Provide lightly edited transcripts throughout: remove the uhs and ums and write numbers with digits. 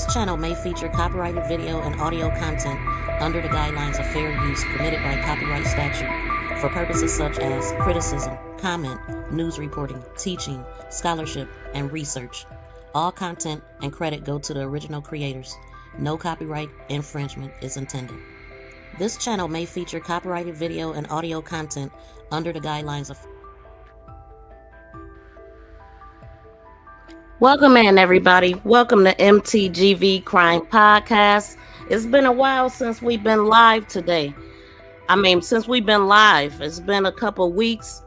This channel may feature copyrighted video and audio content under the guidelines of fair use permitted by copyright statute for purposes such as criticism, comment, news reporting, teaching, scholarship, and research. All content and credit go to the original creators. No copyright infringement is intended. This channel may feature copyrighted video and audio content under the guidelines of... Welcome in, everybody. Welcome to MTGV Crime Podcast. It's been a while since we've been live today. Since we've been live, it's been a couple weeks.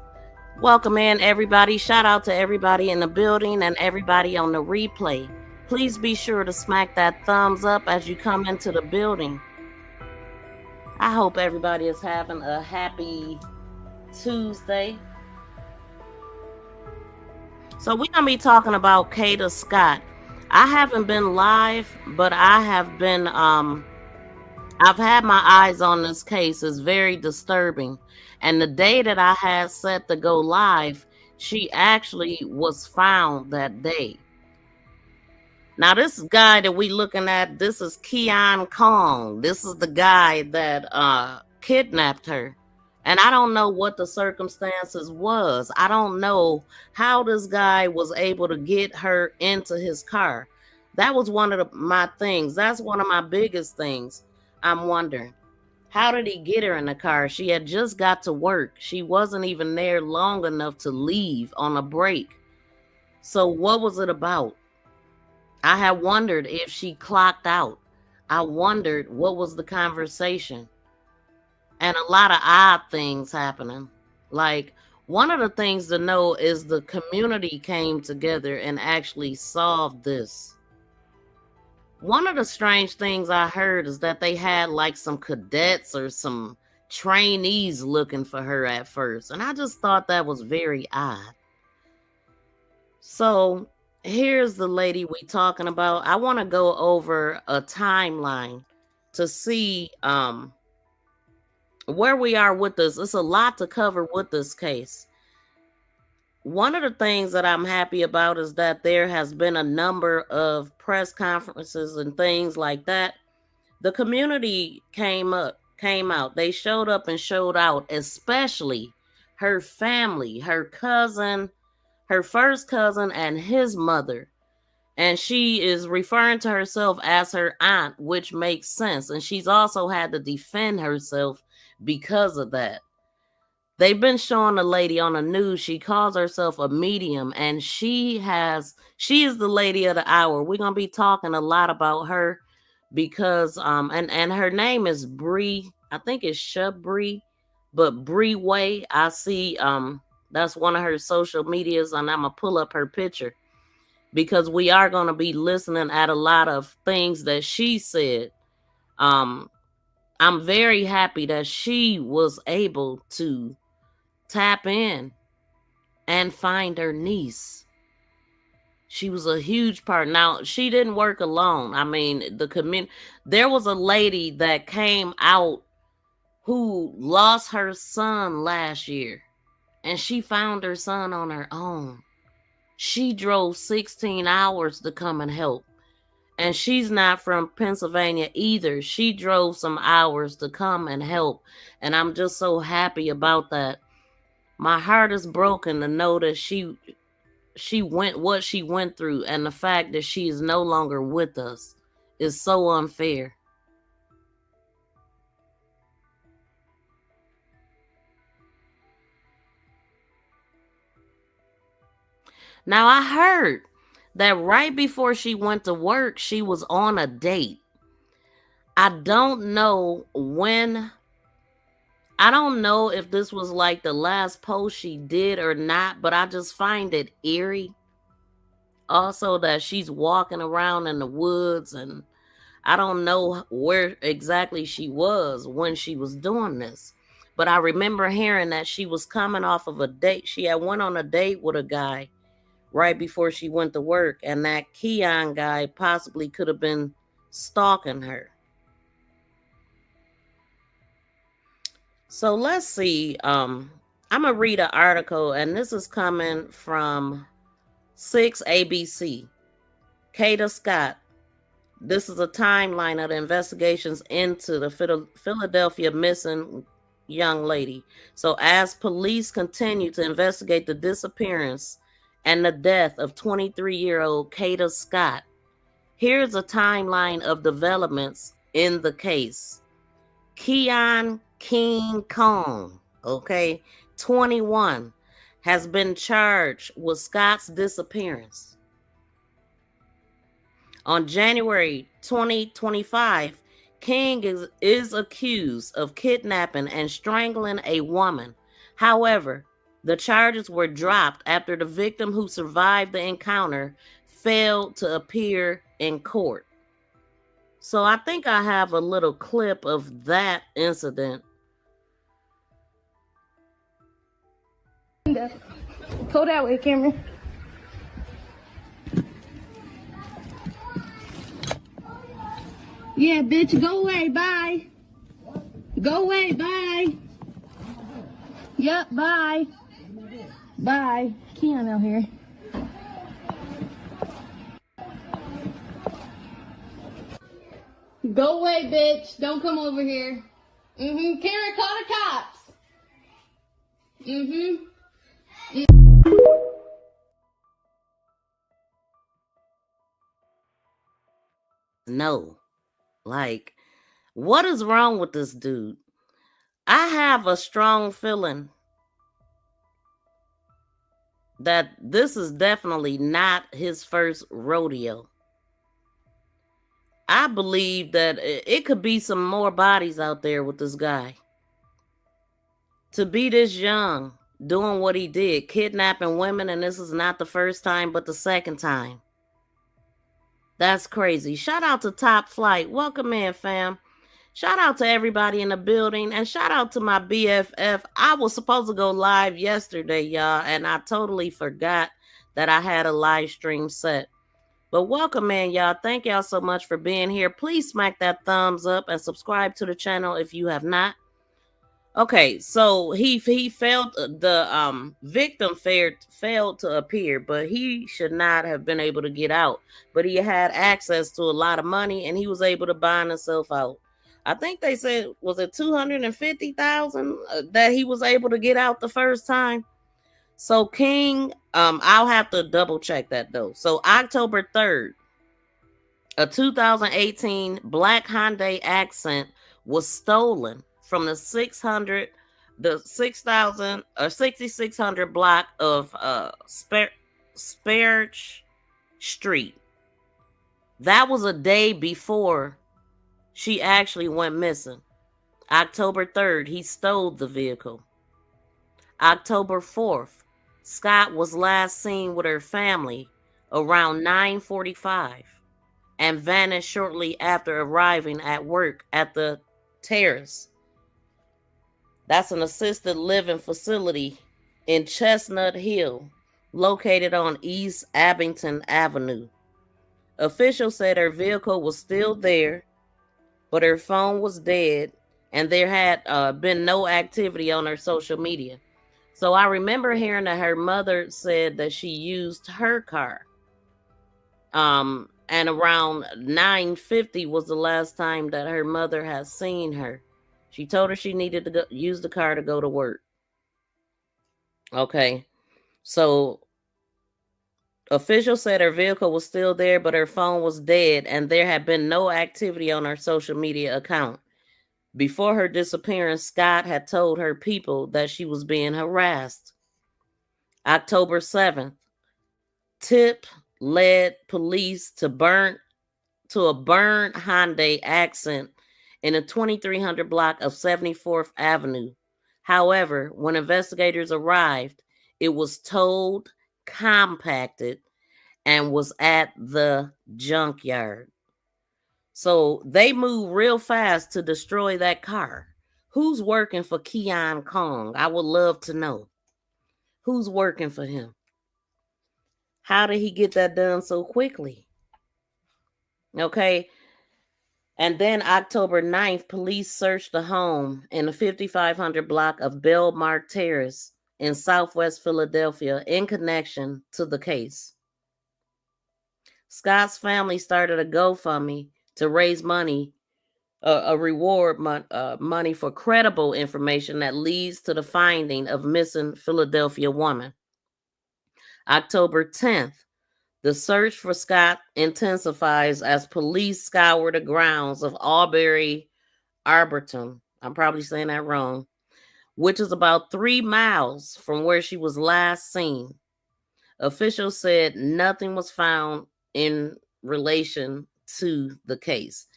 Welcome in, everybody. Shout out to everybody in the building and everybody on the replay. Please be sure to smack that thumbs up as you come into the building. I hope everybody is having a happy Tuesday. So we're going to be talking about Kada Scott. I haven't been live, but I have been, I've had my eyes on this case. It's very disturbing. And the day that I had set to go live, she actually was found that day. Now, this guy that we looking at, this is Keon Kong. This is the guy that kidnapped her. And I don't know what the circumstances was. I don't know how this guy was able to get her into his car. That was one of my things. That's one of my biggest things. I'm wondering, how did he get her in the car? She had just got to work. She wasn't even there long enough to leave on a break. So what was it about? I had wondered if she clocked out. I wondered what was the conversation. And a lot of odd things happening. Like, one of the things to know is the community came together and actually solved this. One of the strange things I heard is that they had like some cadets or some trainees looking for her at first. And I just thought that was very odd. So here's the lady we talking about. I want to go over a timeline to see where we are with this. It's a lot to cover with this case. One of the things that I'm happy about is that there has been a number of press conferences and things like that. The community came out. They showed up and showed out, especially her family, her cousin, her first cousin, and his mother. And she is referring to herself as her aunt, which makes sense. And she's also had to defend herself because of that. They've been showing a lady on the news. She calls herself a medium, and she is the lady of the hour. We're gonna be talking a lot about her because and her name is Bree. I think it's Shubbree, but Bree Way. I see that's one of her social medias, and I'm gonna pull up her picture because we are gonna be listening at a lot of things that she said. I'm very happy that she was able to tap in and find her niece. She was a huge part. Now, she didn't work alone. There was a lady that came out who lost her son last year, and she found her son on her own. She drove 16 hours to come and help. And she's not from Pennsylvania either. She drove some hours to come and help. And I'm just so happy about that. My heart is broken to know that she went what she went through. And the fact that she is no longer with us is so unfair. Now, I heard that right before she went to work, she was on a date. I don't know when. I don't know if this was like the last post she did or not, but I just find it eerie. Also, that she's walking around in the woods, and I don't know where exactly she was when she was doing this. But I remember hearing that she was coming off of a date. She had went on a date with a guy right before she went to work, and that Keon guy possibly could have been stalking her. So let's see. I'm gonna read an article, and this is coming from 6ABC. Kada Scott, This is a timeline of the investigations into the Philadelphia missing young lady. So, as police continue to investigate the disappearance and the death of 23-year-old Kada Scott, here's a timeline of developments in the case. Keon King Kong, okay, 21, has been charged with Scott's disappearance. On January 2025, King is accused of kidnapping and strangling a woman. However, the charges were dropped after the victim who survived the encounter failed to appear in court. So I think I have a little clip of that incident. Go that way, Cameron. Yeah, bitch, go away, bye. Go away, bye. Yep, bye. Bye. Keon out here. Go away, bitch. Don't come over here. Karen, call the cops. No. Like, what is wrong with this dude? I have a strong feeling that this is definitely not his first rodeo. I believe that it could be some more bodies out there with this guy. To be this young, doing what he did, kidnapping women, and this is not the first time, but the second time. That's crazy. Shout out to Top Flight. Welcome in, fam. Shout out to everybody in the building, and shout out to my BFF. I was supposed to go live yesterday, y'all, and I totally forgot that I had a live stream set. But welcome in, y'all. Thank y'all so much for being here. Please smack that thumbs up and subscribe to the channel if you have not. Okay, so he failed. The victim failed to appear, but he should not have been able to get out. But he had access to a lot of money, and he was able to buy himself out. I think they said, was it 250,000 that he was able to get out the first time. So King, I'll have to double check that though. So October 3rd, a 2018 black Hyundai Accent was stolen from the 6,000 or 6600 block of Sparroch Street. That was a day before she actually went missing. October 3rd, he stole the vehicle. October 4th, Scott was last seen with her family around 9:45 and vanished shortly after arriving at work at the Terrace. That's an assisted living facility in Chestnut Hill, located on East Abington Avenue. Officials said her vehicle was still there, but her phone was dead, and there had been no activity on her social media. So I remember hearing that her mother said that she used her car. And around 9:50 was the last time that her mother had seen her. She told her she needed to use the car to go to work. Okay. So officials said her vehicle was still there, but her phone was dead, and there had been no activity on her social media account. Before her disappearance, Scott had told her people that she was being harassed. October 7th, tip led police to a burned Hyundai Accent in a 2300 block of 74th Avenue. However, when investigators arrived, it was towed, compacted, and was at the junkyard. So they moved real fast to destroy that car. Who's working for Keon Kong? I would love to know. Who's working for him? How did he get that done so quickly? Okay. And then October 9th, police searched the home in the 5500 block of Belmar Terrace in Southwest Philadelphia in connection to the case. Scott's family started a GoFundMe to raise money, a reward money for credible information that leads to the finding of missing Philadelphia woman. October 10th, the search for Scott intensifies as police scour the grounds of Albury Arboretum. I'm probably saying that wrong, which is about 3 miles from where she was last seen. Officials said nothing was found in relation to the case.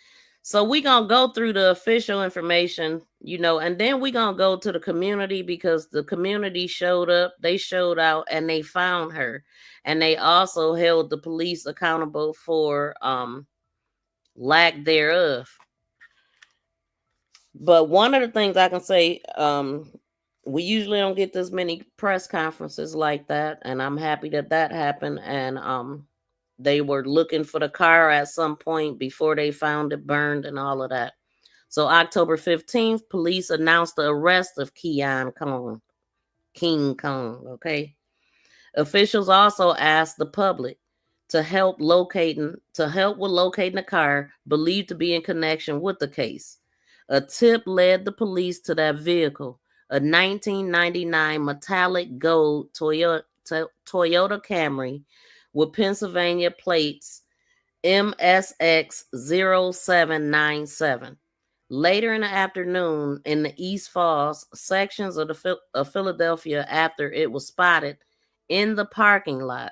So we gonna go through the official information, and then we gonna go to the community because the community showed up, they showed out, and they found her, and they also held the police accountable for lack thereof. But one of the things I can say, we usually don't get this many press conferences like that, and I'm happy that that happened. And they were looking for the car at some point before they found it burned and all of that. So October 15th, police announced the arrest of Keon Kong, King Kong. Okay. Officials also asked the public to help with locating the car believed to be in connection with the case. A tip led the police to that vehicle, a 1999 metallic gold Toyota Camry with Pennsylvania plates MSX0797. Later in the afternoon, in the East Falls sections of Philadelphia, after it was spotted in the parking lot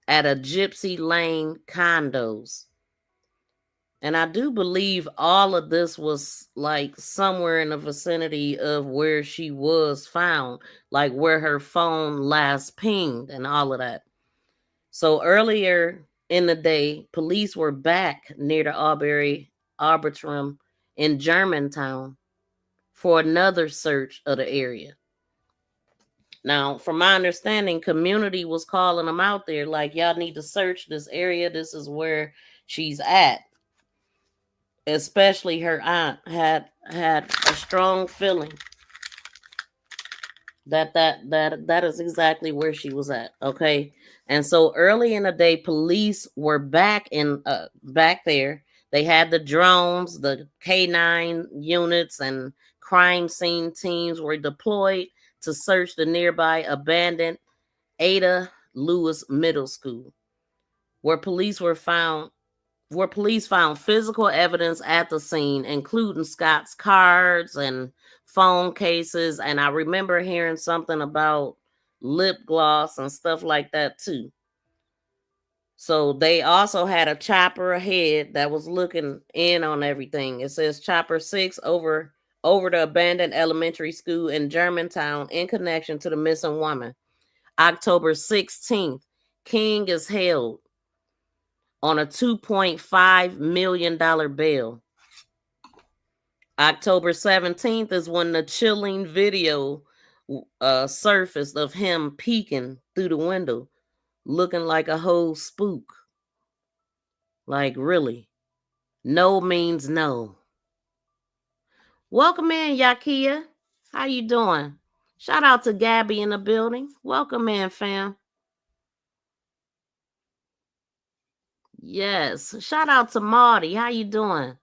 at a Gypsy Lane condos. And I do believe all of this was like somewhere in the vicinity of where she was found, like where her phone last pinged and all of that. So earlier in the day, police were back near the Albury Arboretum in Germantown for another search of the area. Now, from my understanding, community was calling them out there like, y'all need to search this area. This is where she's at. Especially her aunt had a strong feeling that is exactly where she was at. Okay. And so early in the day, police were back there. They had the drones, the K9 units, and crime scene teams were deployed to search the nearby abandoned Ada Lewis Middle School, where police found physical evidence at the scene, including Scott's cards and phone cases. And I remember hearing something about lip gloss and stuff like that too. So they also had a chopper ahead that was looking in on everything. It says Chopper 6 over the abandoned elementary school in Germantown in connection to the missing woman. October 16th, King is held on a $2.5 million bail. October 17th is when the chilling video surfaced of him peeking through the window, looking like a whole spook. Like, really? No means no. Welcome in, Yakia. How you doing? Shout out to Gabby in the building. Welcome in, fam. Yes. Shout out to Marty. How you doing?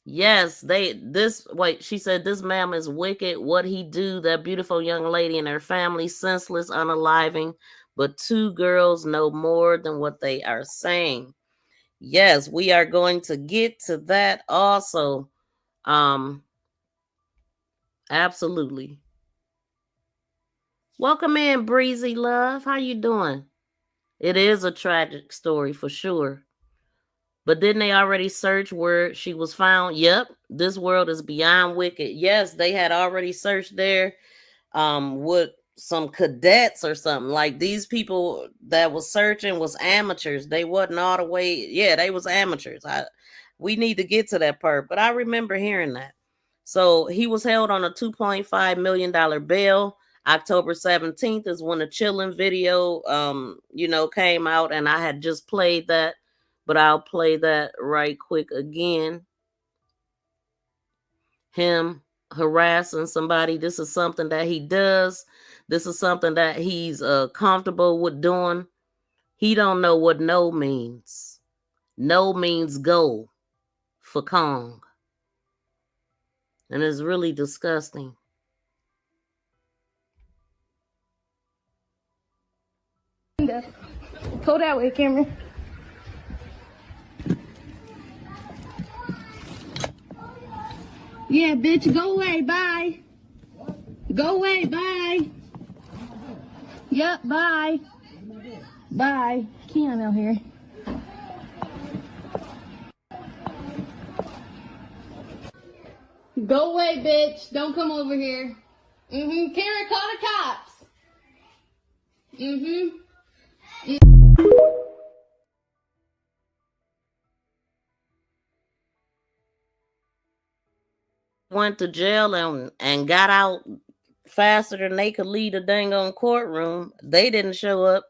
Yes, she said this man is wicked. What he do, that beautiful young lady and her family, senseless, unaliving. But two girls know more than what they are saying. Yes, we are going to get to that also. Absolutely. Welcome in, Breezy Love. How you doing? It is a tragic story for sure. But didn't they already search where she was found? Yep. This world is beyond wicked. Yes, they had already searched there with some cadets or something. Like these people that was searching was amateurs. They wasn't all the way. Yeah, they was amateurs. We need to get to that part. But I remember hearing that. So he was held on a $2.5 million bail. October 17th is when the chilling video came out, and I had just played that, but I'll play that right quick again. Him harassing somebody. This is something that he does. This is something that he's comfortable with doing. He don't know what no means. No means go for Kong. And it's really disgusting. Go that way, Cameron. Yeah, bitch, go away, bye. Go away, bye. Yep, bye. Bye. Keon out here. Go away, bitch. Don't come over here. Karen, call the cops. Went to jail and got out faster than they could leave the dang on courtroom. They didn't show up.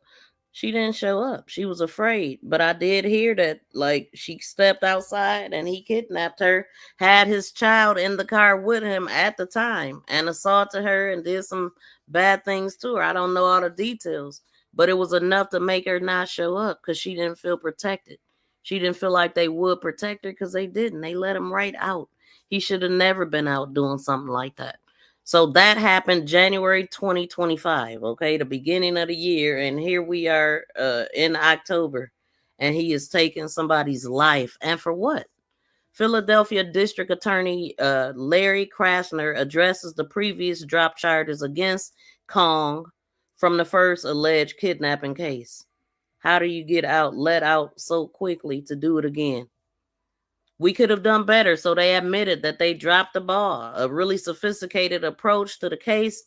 She didn't show up. She was afraid. But I did hear that, like, she stepped outside and he kidnapped her, had his child in the car with him at the time, and assaulted her and did some bad things to her. I don't know all the details, but it was enough to make her not show up because she didn't feel protected. She didn't feel like they would protect her because they didn't. They let him right out. He should have never been out doing something like that. So that happened January 2025, okay, the beginning of the year. And here we are in October, and he is taking somebody's life. And for what? Philadelphia District Attorney Larry Krasner addresses the previous drop charges against Kong from the first alleged kidnapping case. How do you get out, let out so quickly to do it again? We could have done better. So they admitted that they dropped the ball. A really sophisticated approach to the case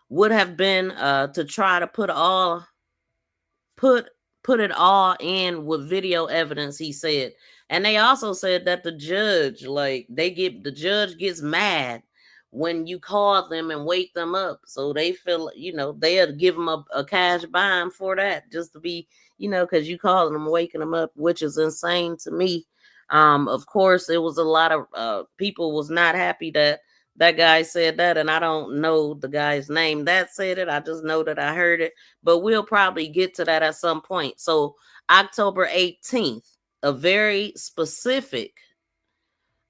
would have been to try to put it all in with video evidence, he said. And they also said that the judge gets mad when you call them and wake them up. So they feel, they'll give them a cash bond for that, just to be, because you calling them, waking them up, which is insane to me. Of course, it was a lot of people was not happy that guy said that, and I don't know the guy's name that said it. I just know that I heard it, but we'll probably get to that at some point. So October 18th, a very specific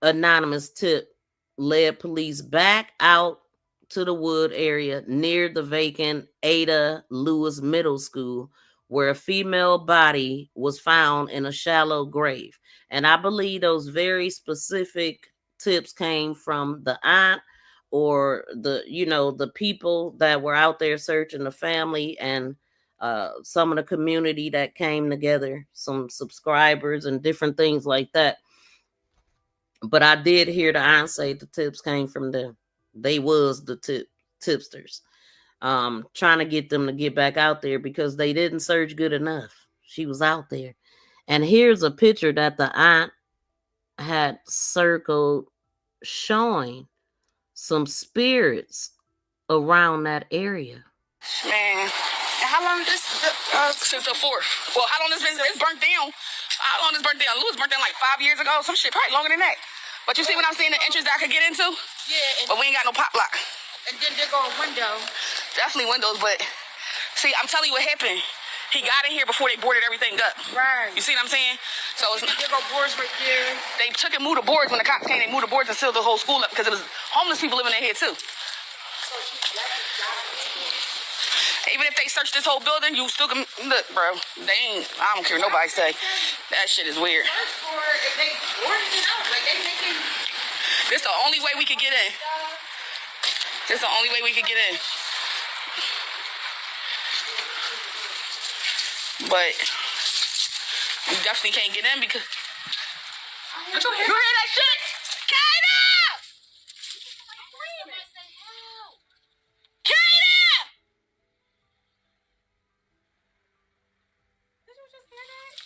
anonymous tip led police back out to the wood area near the vacant Ada Lewis Middle School, where a female body was found in a shallow grave. And I believe those very specific tips came from the aunt or the people that were out there searching, the family, and some of the community that came together, some subscribers and different things like that. But I did hear the aunt say the tips came from them. They was the tipsters. Trying to get them to get back out there because they didn't search good enough. She was out there. And here's a picture that the aunt had circled showing some spirits around that area. Man, how long this since the 4th? Well, how long this been? It's burnt down. How long this burnt down? Lewis burnt down like 5 years ago. Some shit, probably longer than that. But you see what I'm saying? The entrance that I could get into? Yeah. But we ain't got no pop lock. And then there go a window. Definitely windows, but see, I'm telling you what happened. He got in here before they boarded everything up. Right. You see what I'm saying? So it's there go boards right there. They took and moved the boards when the cops came. They moved the boards and sealed the whole school up because it was homeless people living in here too. Even if they search this whole building, you still can look, bro. They ain't. I don't care what nobody say. That shit is weird. This the only way we could get in. This the only way we could get in. But we definitely can't get in because you hear that shit? Kada! Kada!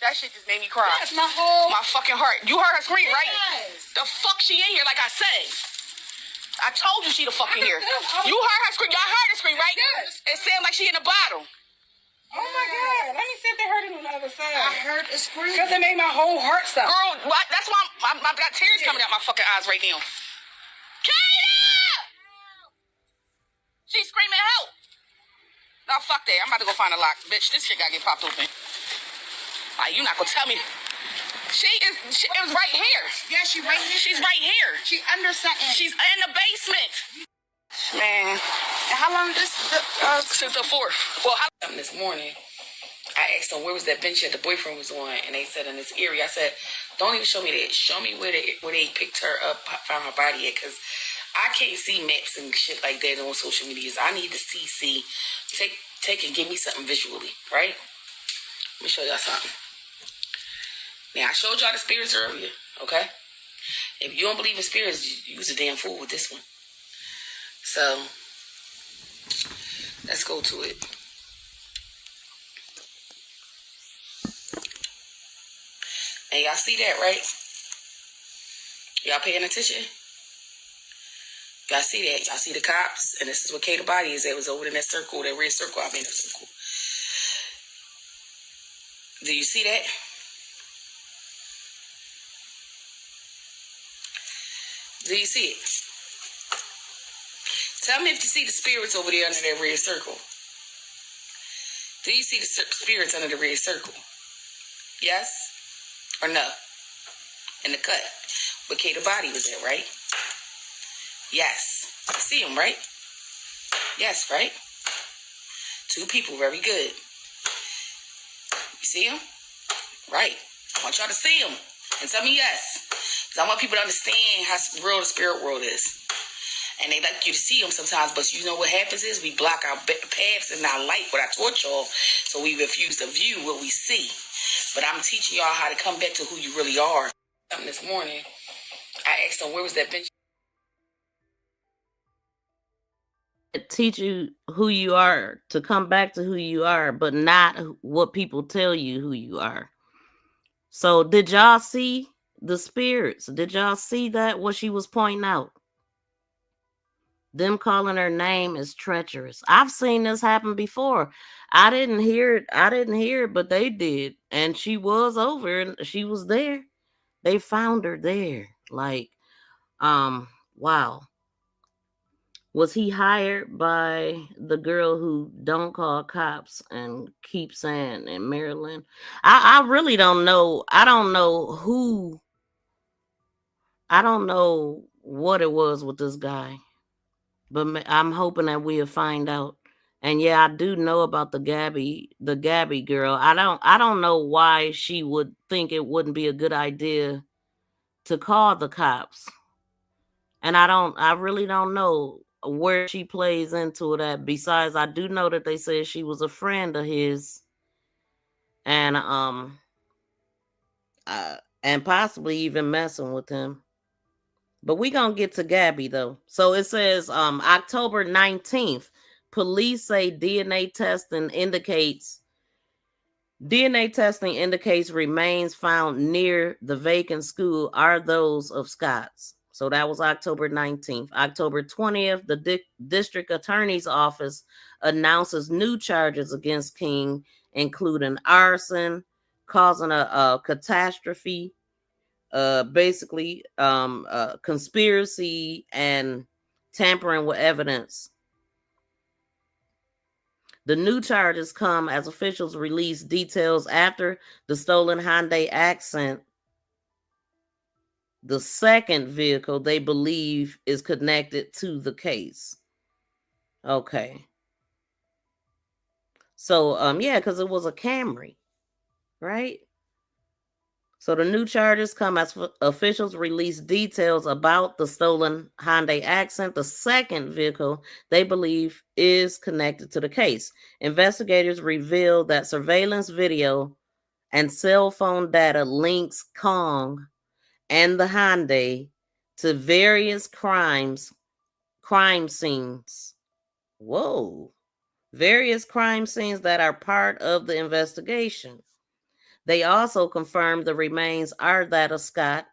That shit just made me cry. That's my fucking heart. You heard her scream, right? Yes. The fuck she in here, like I said. I told you she the fuck in here. You heard her scream. Y'all heard her scream, right? Yes. It sounded like she in the bottle. Oh my God. Let me see if they heard it on the other side. I heard a scream. Because it made my whole heart stop. Girl, that's why I've got tears coming out my fucking eyes right now. Kada! She's screaming help. No, fuck that. I'm about to go find a lock. Bitch, this shit gotta get popped open. Like, you're not gonna tell me. It was right here. Yeah, she right here. She's right here. She under something. She's in the basement. Man. And how long this? Since the 4th. Well, this morning, I asked them where was that bench that the boyfriend was on, and they said in this area. I said, don't even show me that. Show me where they picked her up, found her body at, because I can't see maps and shit like that on social medias. I need to see. Take and give me something visually, right? Let me show y'all something. Now, I showed y'all the spirits earlier, okay? If you don't believe in spirits, you was a damn fool with this one. So, let's go to it. And y'all see that, right? Y'all paying attention? Y'all see that? Y'all see the cops? And this is where Kada body is. It was over in that circle, that red circle. I mean, that circle. Do you see that? Do you see it? Tell me if you see the spirits over there under that red circle. Do you see the spirits under the red circle? Yes or no? In the cut. Where Kada body was at, right? Yes. You see them, right? Yes, right? 2 people, very good. You see them? Right. I want y'all to see them. And tell me yes. Because I want people to understand how real the spirit world is. And they like you to see them sometimes, but you know what happens is we block our paths and our light, what I taught y'all, so we refuse to view what we see. But I'm teaching y'all how to come back to who you really are. This morning, I asked them, where was that bench? Teach you who you are, to come back to who you are, but not what people tell you who you are. So did y'all see the spirits? Did y'all see that, what she was pointing out? Them calling her name is treacherous. I've seen this happen before. I didn't hear it, but they did. And she was over and she was there. They found her there. Like, wow. Was he hired by the girl who don't call cops and keep saying in Maryland? I really don't know. I don't know what it was with this guy. But I'm hoping that we'll find out. And yeah, I do know about the Gabby girl. I don't know why she would think it wouldn't be a good idea to call the cops. And I really don't know where she plays into that. Besides, I do know that they said she was a friend of his, and possibly even messing with him. But we gonna get to Gabby though. So it says October 19th, police say DNA testing indicates remains found near the vacant school are those of Scott's. So that was October 19th. October 20th, the district attorney's office announces new charges against King, including arson, causing a catastrophe, conspiracy, and tampering with evidence. The new charges come as officials release details after the stolen Hyundai Accent, the second vehicle they believe is connected to the case. Okay. So, yeah, because it was a Camry, right? So the new charges come as officials release details about the stolen Hyundai Accent, the second vehicle they believe is connected to the case. Investigators reveal that surveillance video and cell phone data links Kong and the Hyundai to various crime scenes. Whoa. Various crime scenes that are part of the investigation. They also confirmed the remains are that of Scott.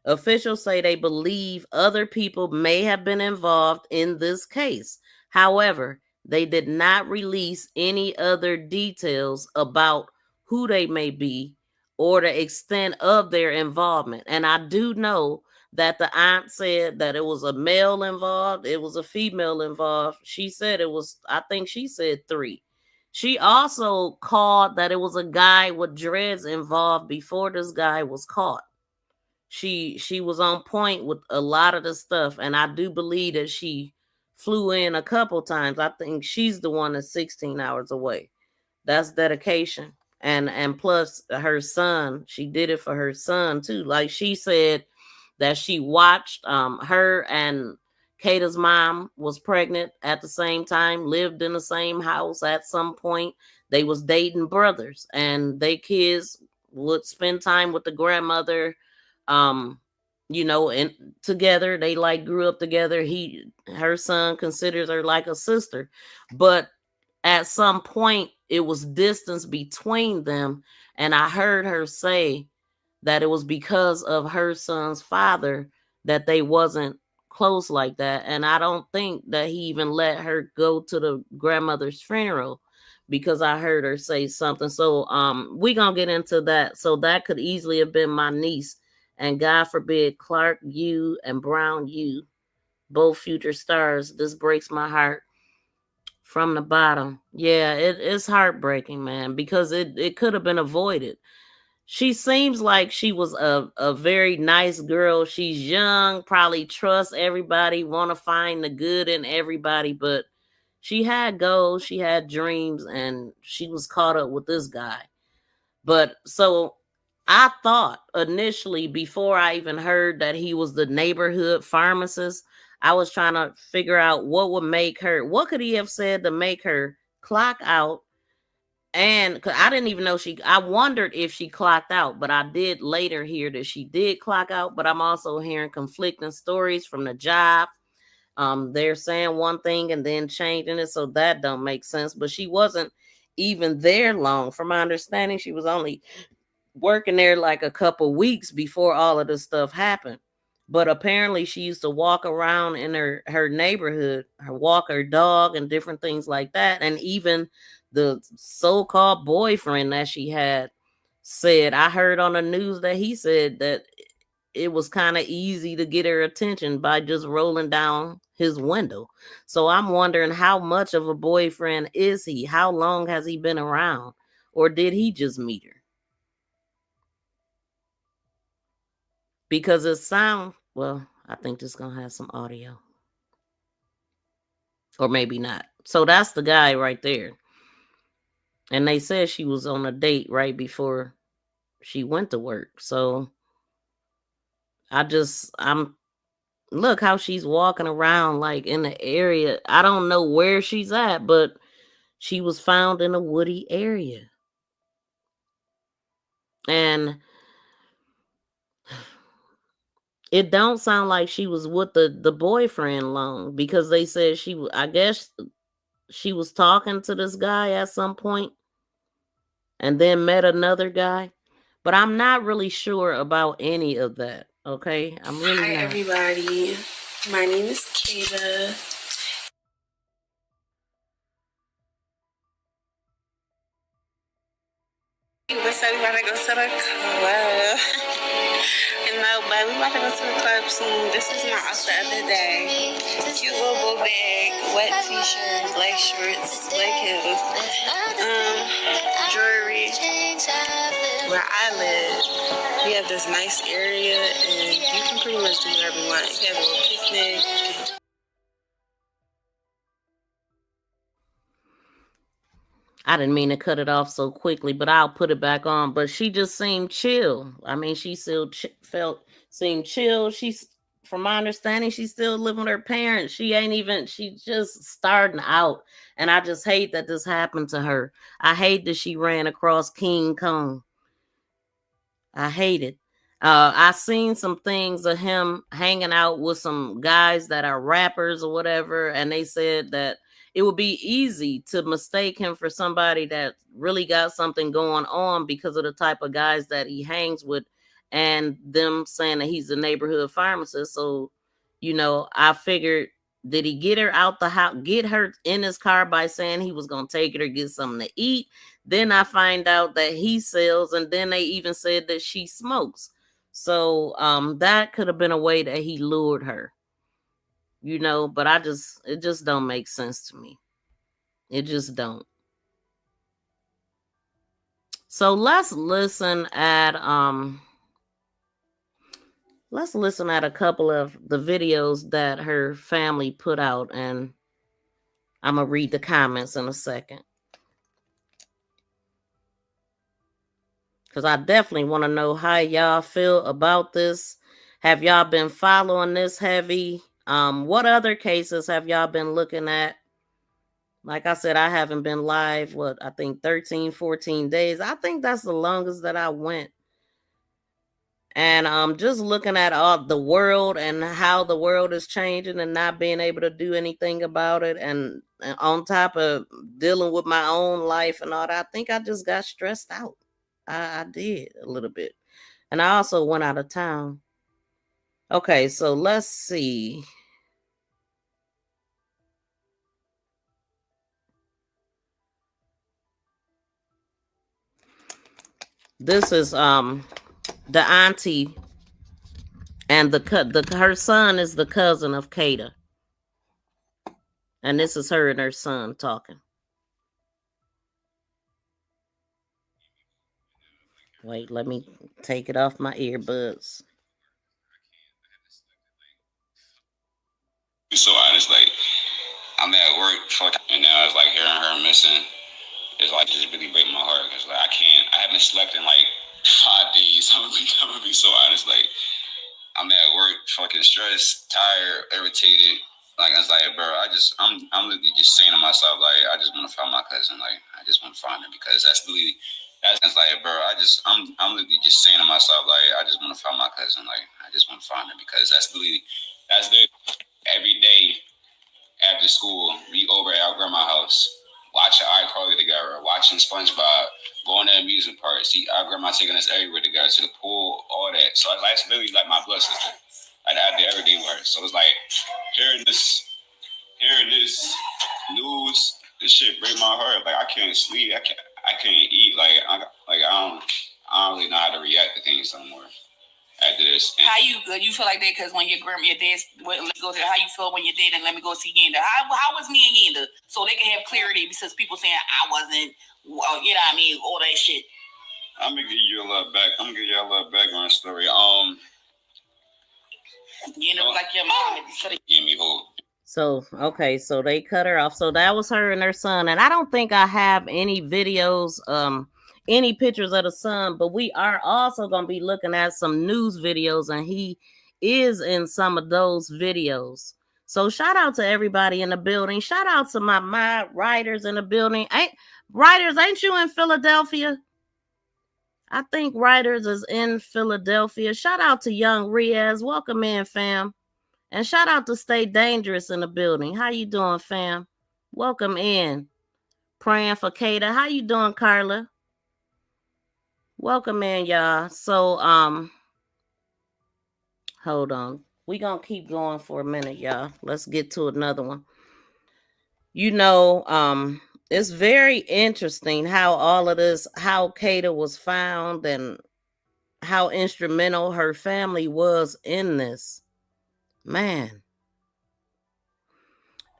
Officials say they believe other people may have been involved in this case. However, they did not release any other details about who they may be or the extent of their involvement. And I do know that the aunt said that it was a male involved, it was a female involved. She said it was, I think she said 3. She also called that it was a guy with dreads involved before this guy was caught. She was on point with a lot of the stuff, and I do believe that she flew in a couple times. I think she's the one that's 16 hours away. That's dedication. And plus her son, she did it for her son too. Like she said that she watched her and Kada's mom was pregnant at the same time, lived in the same house at some point. They was dating brothers, and they kids would spend time with the grandmother, um and together. They like grew up together. Her son considers her like a sister, but at some point it was distance between them, and I heard her say that it was because of her son's father that they wasn't close like that. And I don't think that he even let her go to the grandmother's funeral, because I heard her say something. So we gonna get into that. So that could easily have been my niece, and God forbid Clark you and Brown you, both future stars. This breaks my heart from the bottom. Yeah, it's heartbreaking, man, because it could have been avoided. She seems like she was a very nice girl. She's young, probably trusts everybody, want to find the good in everybody, but she had goals, she had dreams, and she was caught up with this guy. But so I thought initially, before I even heard that he was the neighborhood pharmacist, I was trying to figure out what could he have said to make her clock out. And 'cause I didn't even know I wondered if she clocked out, but I did later hear that she did clock out. But I'm also hearing conflicting stories from the job. They're saying one thing and then changing it, so that don't make sense. But she wasn't even there long. From my understanding, she was only working there like a couple weeks before all of this stuff happened. But apparently she used to walk around in her neighborhood, walk her dog and different things like that. And even the so-called boyfriend that she had said, I heard on the news that he said that it was kind of easy to get her attention by just rolling down his window. So I'm wondering, how much of a boyfriend is he? How long has he been around? Or did he just meet her? Because it sound well, I think this gonna have some audio. Or maybe not. So that's the guy right there. And they said she was on a date right before she went to work. So I'm look how she's walking around like in the area. I don't know where she's at, but she was found in a woody area. And it don't sound like she was with the boyfriend long, because they said I guess she was talking to this guy at some point and then met another guy. But I'm not really sure about any of that. Okay, I'm really Hi, not. everybody. My name is Kada. We said we about to go to the club. No, but we about to go to the club soon. This is my outfit the other day. Cute little book bag, wet t-shirt, black shorts, black heels, jewelry. Where I live, we have this nice area, and you can pretty much do whatever you want. You have a little picnic. I didn't mean to cut it off so quickly, but I'll put it back on. But she just seemed chill. I mean, she still seemed chill. From my understanding, she's still living with her parents. She's just starting out. And I just hate that this happened to her. I hate that she ran across King Kong. I hate it. I seen some things of him hanging out with some guys that are rappers or whatever, and they said that it would be easy to mistake him for somebody that really got something going on because of the type of guys that he hangs with, and them saying that he's a neighborhood pharmacist. So, I figured, did he get her out the house, get her in his car by saying he was gonna take her to get something to eat? Then I find out that he sells, and then they even said that she smokes. So that could have been a way that he lured her, but it just don't make sense to me. It just don't. So let's listen at a couple of the videos that her family put out, and I'm gonna read the comments in a second. Because I definitely want to know how y'all feel about this. Have y'all been following this heavy? What other cases have y'all been looking at? Like I said, I haven't been live, I think 13, 14 days. I think that's the longest that I went. And just looking at all the world and how the world is changing and not being able to do anything about it. And on top of dealing with my own life and all that, I think I just got stressed out. I did a little bit. And I also went out of town. Okay, so let's see. This is the auntie, and her son is the cousin of Kada. And this is her and her son talking. Wait, let me take it off my earbuds. So honest, like I'm at work, and now it's like hearing her missing. It's like just really break my heart because like I haven't slept in like 5 days. I'm gonna be so honest, like I'm at work, fucking stressed, tired, irritated. Like I was like, bro, I'm literally just saying to myself, like I just want to find my cousin, like I just want to find her because that's like, bro, I'm literally just saying to myself, like I just want to find my cousin, like I just want to find her because that's the every day after school, we over at our grandma's house, watching iCarly together, watching SpongeBob, going to amusement parks. See, our grandma taking us everywhere together, to the pool, all that. So it's literally like my blood sister. Like I did everything with her. So it's like hearing this news, this shit break my heart. Like I can't sleep. I can't eat. I don't really know how to react to things anymore. After this. And how you feel like that? Because when your dad, let's go to how you feel when your dad and let me go see Yenda. How was me and Yenda? So they can have clarity because people saying I wasn't, well, you know what I mean, all that shit. I'm gonna give you a little background story. Yenda was like your mom instead of give me hope. So, okay, so they cut her off. So that was her and her son. And I don't think I have any videos, any pictures of the son, but we are also going to be looking at some news videos, and he is in some of those videos. So shout out to everybody in the building. Shout out to my writers in the building. Ain't you in Philadelphia? I think writers is in Philadelphia. Shout out to Young Riaz. Welcome in, fam. And shout out to Stay Dangerous in the building. How you doing, fam? Welcome in. Praying for Kada. How you doing, Carla? Welcome in, y'all. So, hold on. We gonna keep going for a minute, y'all. Let's get to another one. It's very interesting how all of this, how Kada was found and how instrumental her family was in this. Man.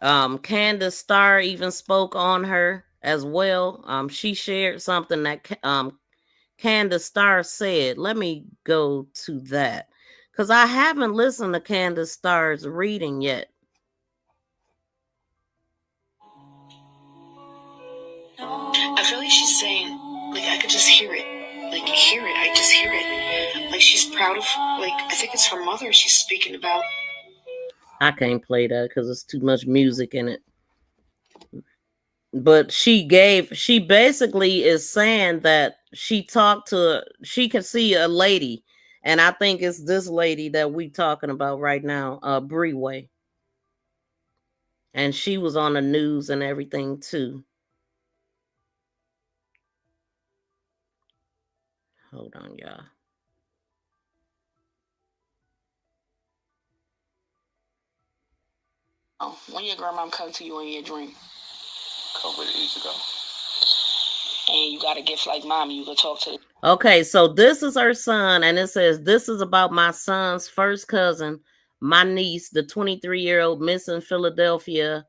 Candace Starr even spoke on her as well. She shared something that Candace Starr said. Let me go to that because I haven't listened to Candace Starr's reading yet. I feel like she's saying, like, I could just hear it. Like, I just hear it. Like, she's proud of, like, I think it's her mother she's speaking about. I can't play that because there's too much music in it. But she basically is saying that she could see a lady. And I think it's this lady that we talking about right now, Breeway. And she was on the news and everything too. Hold on, y'all. Oh, when your grandma come to you in your dream? A couple of days ago. And you got a gift like mommy, you can talk to. Okay, so this is her son, and it says, this is about my son's first cousin, my niece, the 23-year-old Miss in Philadelphia.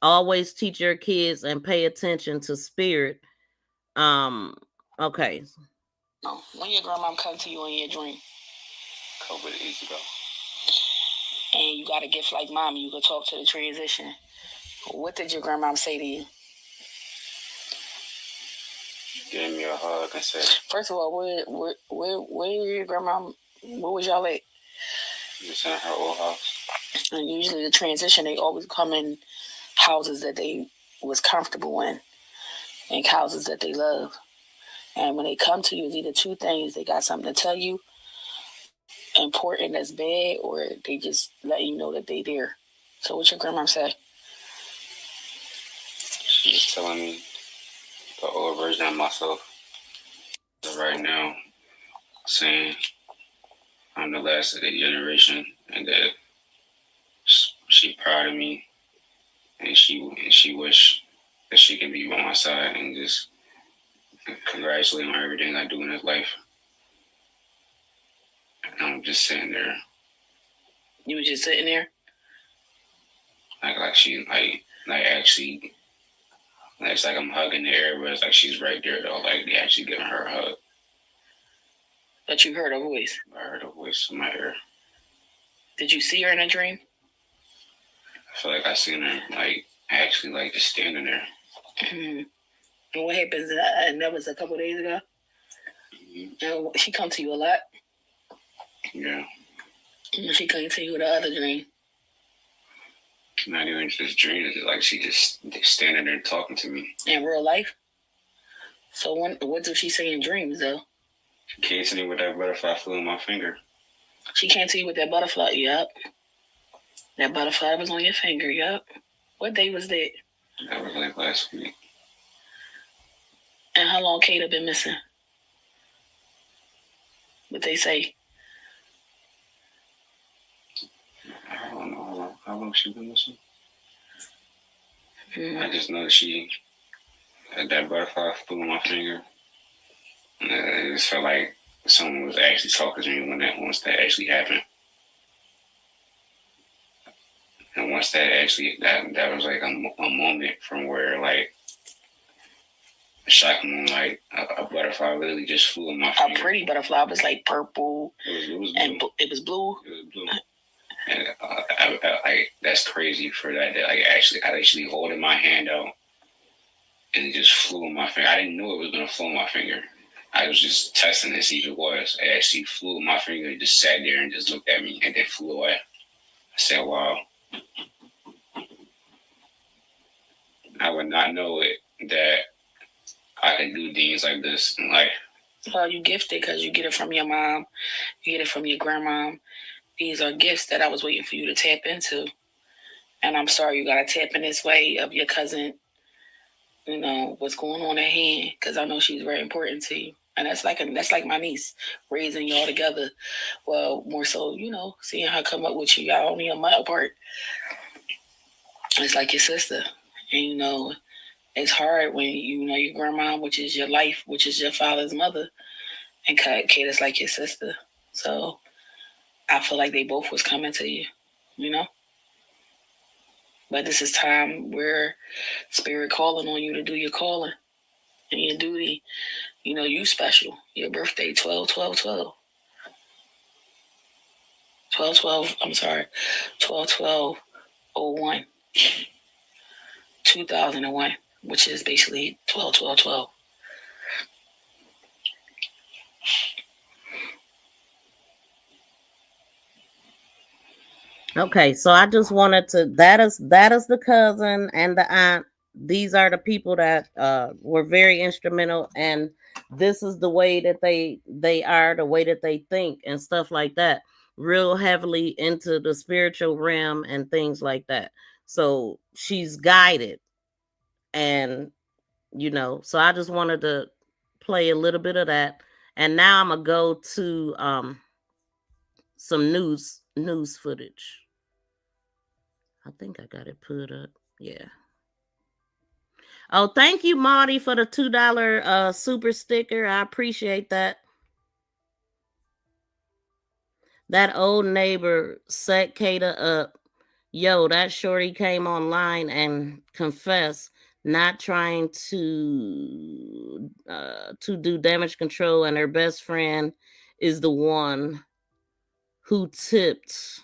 Always teach your kids and pay attention to spirit. Um. Okay. No. When your grandmom come to you in your dream, A couple of days ago. and you got a gift like mom, you could talk to the transition. What did your grandmom say to you? Gave me a hug and said, First of all, where your grandmom? Where was y'all at? "It's in her old house." And usually the transition, they always come in houses that they was comfortable in and houses that they love. And when they come to you, it's either two things: they got something to tell you important that's bad, or they just let you know that they there. So what your grandma say? She was telling me the old version of myself. So right now, saying I'm the last of the generation, and that she proud of me, and she wish that she can be on my side and just congratulate on everything I do in this life. And I'm just sitting there, You was just sitting there. like she like actually. Like, it's like I'm hugging the air, but it's like she's right there though. Like they actually giving her a hug. But you heard her voice. I heard her voice in my ear. Did you see her in a dream? I feel like I seen her like actually like just standing there. And what happens? And that was a couple days ago. And she come to you a lot. Yeah. And she came to you with the other dream. Not even just dreams. It's like she just standing there talking to me. In real life? So what does she say in dreams, though? She came to me with that butterfly flew in my finger. She came to you with that butterfly, yup. That butterfly was on your finger, yup. What day was that? That was like last week. And how long Kada been missing? What they say? I don't know how long she been missing. I just know she had that butterfly flew in my finger. And it just felt like someone was actually talking to me once that actually happened. And once that was like a moment from where like a shocking like a butterfly literally just flew in my finger. A pretty butterfly was like purple. It was blue. And it was blue. It was blue. And I that's crazy for that. Like I actually holding my hand out, and it just flew in my finger. I didn't know it was gonna fly in my finger. I was just testing to see if it was. It actually flew in my finger. It just sat there and just looked at me, and then flew away. I said, "Wow." I would not know it that I could do things like this in life. Well, you gifted because you get it from your mom, you get it from your grandmom. These are gifts that I was waiting for you to tap into. And I'm sorry you got to tap in this way of your cousin, what's going on at hand, because I know she's very important to you. And that's like my niece, raising y'all together. Well, more so, seeing her come up with you. Y'all only a month apart. It's like your sister. And it's hard when your grandma, which is your life, which is your father's mother, and Kate like your sister. So I feel like they both was coming to you. But this is time where spirit calling on you to do your calling and your duty. You special. Your birthday 12/12/12. 12/12. I'm sorry. 12/12/01. 2001, which is basically 12/12/12. Okay, so I just wanted to that is the cousin and the aunt. These are the people that were very instrumental, and this is the way that they are, the way that they think and stuff like that. Real heavily into the spiritual realm and things like that. So she's guided, and so I just wanted to play a little bit of that, and now I'm gonna go to some news footage. I think I got it put up. Yeah. Oh, thank you, Marty, for the $2 super sticker. I appreciate that. That old neighbor set Kada up. Yo, that shorty came online and confessed not trying to do damage control, and her best friend is the one who tipped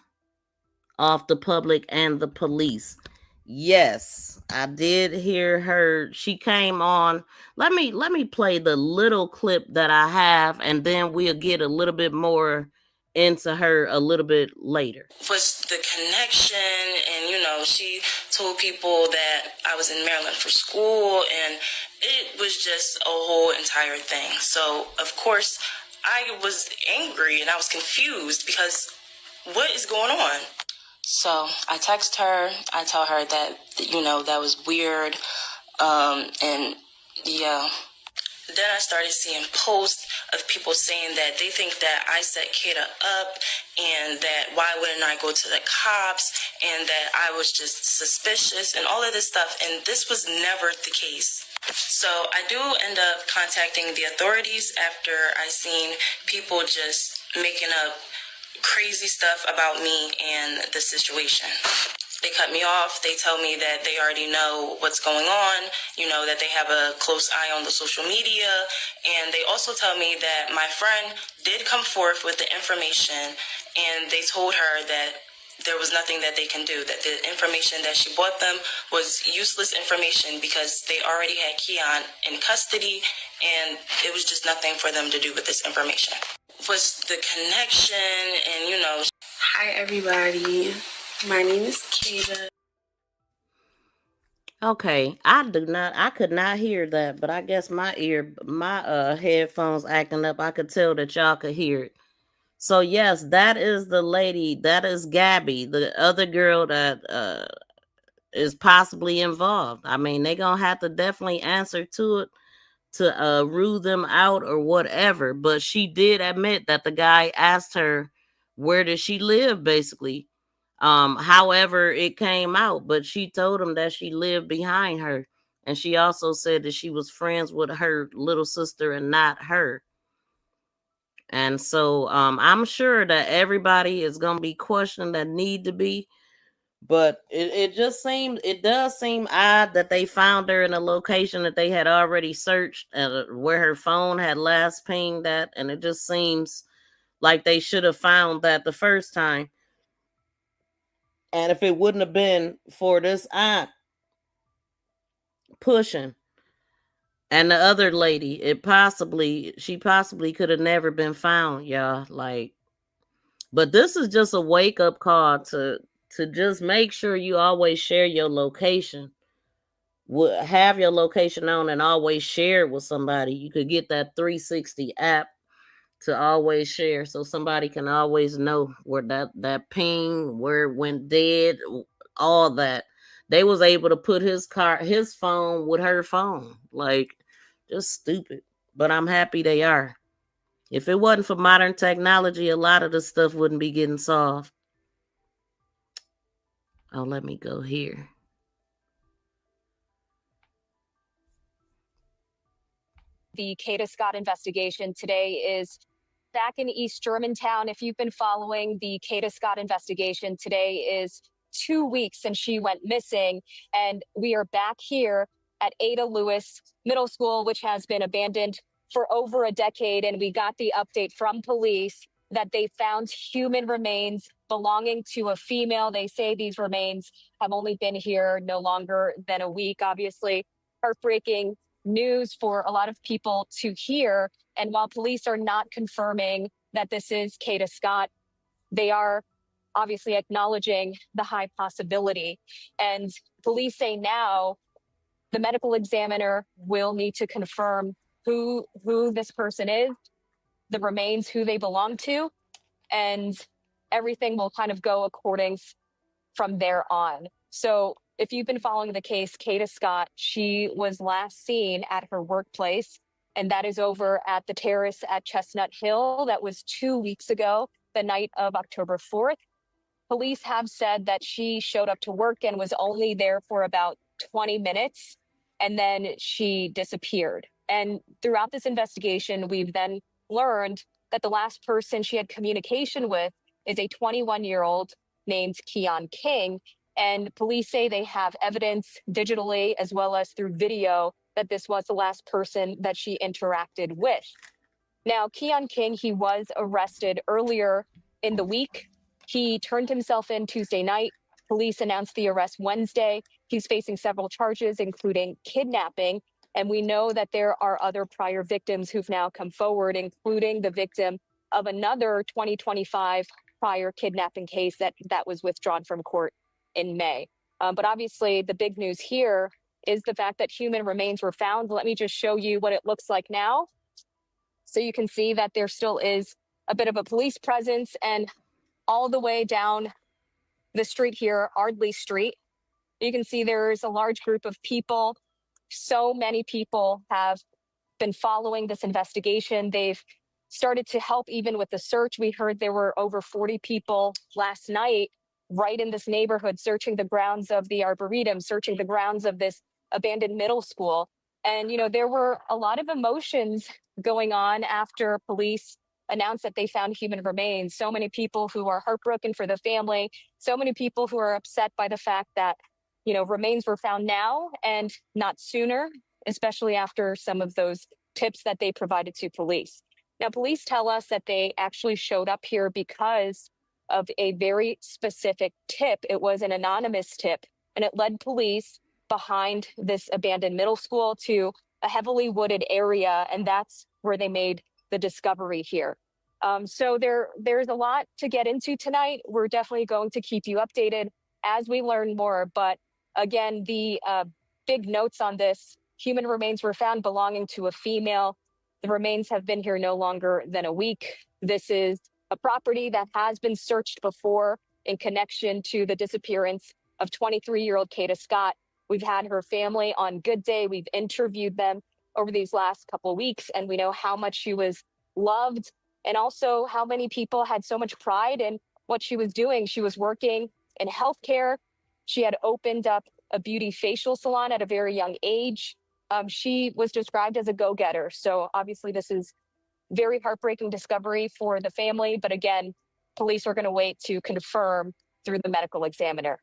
off the public and the police. Yes, I did hear her. She came on. Let me play the little clip that I have, and then we'll get a little bit more into her a little bit later. Was the connection, and she told people that I was in Maryland for school, and it was just a whole entire thing. So of course I was angry and I was confused because what is going on? So I text her. I tell her that that was weird, and yeah. Then I started seeing posts of people saying that they think that I set Kada up, and that why wouldn't I go to the cops, and that I was just suspicious and all of this stuff, and this was never the case. So I do end up contacting the authorities after I seen people just making up crazy stuff about me and the situation. They cut me off. They tell me that they already know what's going on, that they have a close eye on the social media. And they also tell me that my friend did come forth with the information, and they told her that there was nothing that they can do, that the information that she bought them was useless information because they already had Keon in custody, and it was just nothing for them to do with this information. Was the connection, and Hi everybody, my name is Kada. Okay, I could not hear that, but I guess my headphones acting up. I could tell that y'all could hear it. So yes, that is the lady, that is Gabby, the other girl that is possibly involved. I mean, they gonna have to definitely answer to it to rule them out or whatever. But she did admit that the guy asked her where did she live, basically. However, it came out, but she told him that she lived behind her. And she also said that she was friends with her little sister and not her. And so I'm sure that everybody is going to be questioned that need to be. But it does seem odd that they found her in a location that they had already searched, where her phone had last pinged at. And it just seems like they should have found that the first time. And if it wouldn't have been for this aunt pushing and the other lady, she possibly could have never been found, y'all. Like, but this is just a wake up call to just make sure you always share your location. Have your location on and always share it with somebody. You could get that 360 app to always share, so somebody can always know where that ping, where it went dead, all that. They was able to put his phone with her phone. Like, just stupid. But I'm happy they are. If it wasn't for modern technology, a lot of the stuff wouldn't be getting solved. Oh, let me go here. The Kada Scott investigation today is back in East Germantown. If you've been following the Kada Scott investigation, today is 2 weeks since she went missing. And we are back here at Ada Lewis Middle School, which has been abandoned for over a decade. And we got the update from police that they found human remains belonging to a female. They say these remains have only been here no longer than a week. Obviously, heartbreaking news for a lot of people to hear. And while police are not confirming that this is Kada Scott, they are obviously acknowledging the high possibility. And police say now the medical examiner will need to confirm who this person is, the remains, who they belong to, and everything will kind of go according from there on. So if you've been following the case, Kada Scott, she was last seen at her workplace, and that is over at the terrace at Chestnut Hill. That was 2 weeks ago, the night of October 4th. Police have said that she showed up to work and was only there for about 20 minutes, and then she disappeared. And throughout this investigation, we've then learned that the last person she had communication with is a 21-year-old named Keon King. And police say they have evidence digitally as well as through video that this was the last person that she interacted with. Now, Keon King, he was arrested earlier in the week. He turned himself in Tuesday night. Police announced the arrest Wednesday. He's facing several charges, including kidnapping. And we know that there are other prior victims who've now come forward, including the victim of another 2025 prior kidnapping case that was withdrawn from court in May. But obviously, the big news here is the fact that human remains were found. Let me just show you what it looks like now. So you can see that there still is a bit of a police presence, and all the way down the street here, Ardley Street, you can see there's a large group of people. So many people have been following this investigation. They've started to help even with the search. We heard there were over 40 people last night right in this neighborhood searching the grounds of the Arboretum, searching the grounds of this abandoned middle school. And, you know, there were a lot of emotions going on after police announced that they found human remains. So many people who are heartbroken for the family, so many people who are upset by the fact that, you know, remains were found now and not sooner, especially after some of those tips that they provided to police. Now, police tell us that they actually showed up here because of a very specific tip. It was an anonymous tip, and it led police behind this abandoned middle school to a heavily wooded area, and that's where they made the discovery here. So there's a lot to get into tonight. We're definitely going to keep you updated as we learn more. But again, the big notes on this: human remains were found belonging to a female. The remains have been here no longer than a week. This is a property that has been searched before in connection to the disappearance of 23-year-old Kada Scott. We've had her family on Good Day. We've interviewed them over these last couple of weeks, and we know how much she was loved and also how many people had so much pride in what she was doing. She was working in healthcare. She had opened up a beauty facial salon at a very young age. She was described as a go-getter. So obviously this is very heartbreaking discovery for the family. But again, police are going to wait to confirm through the medical examiner.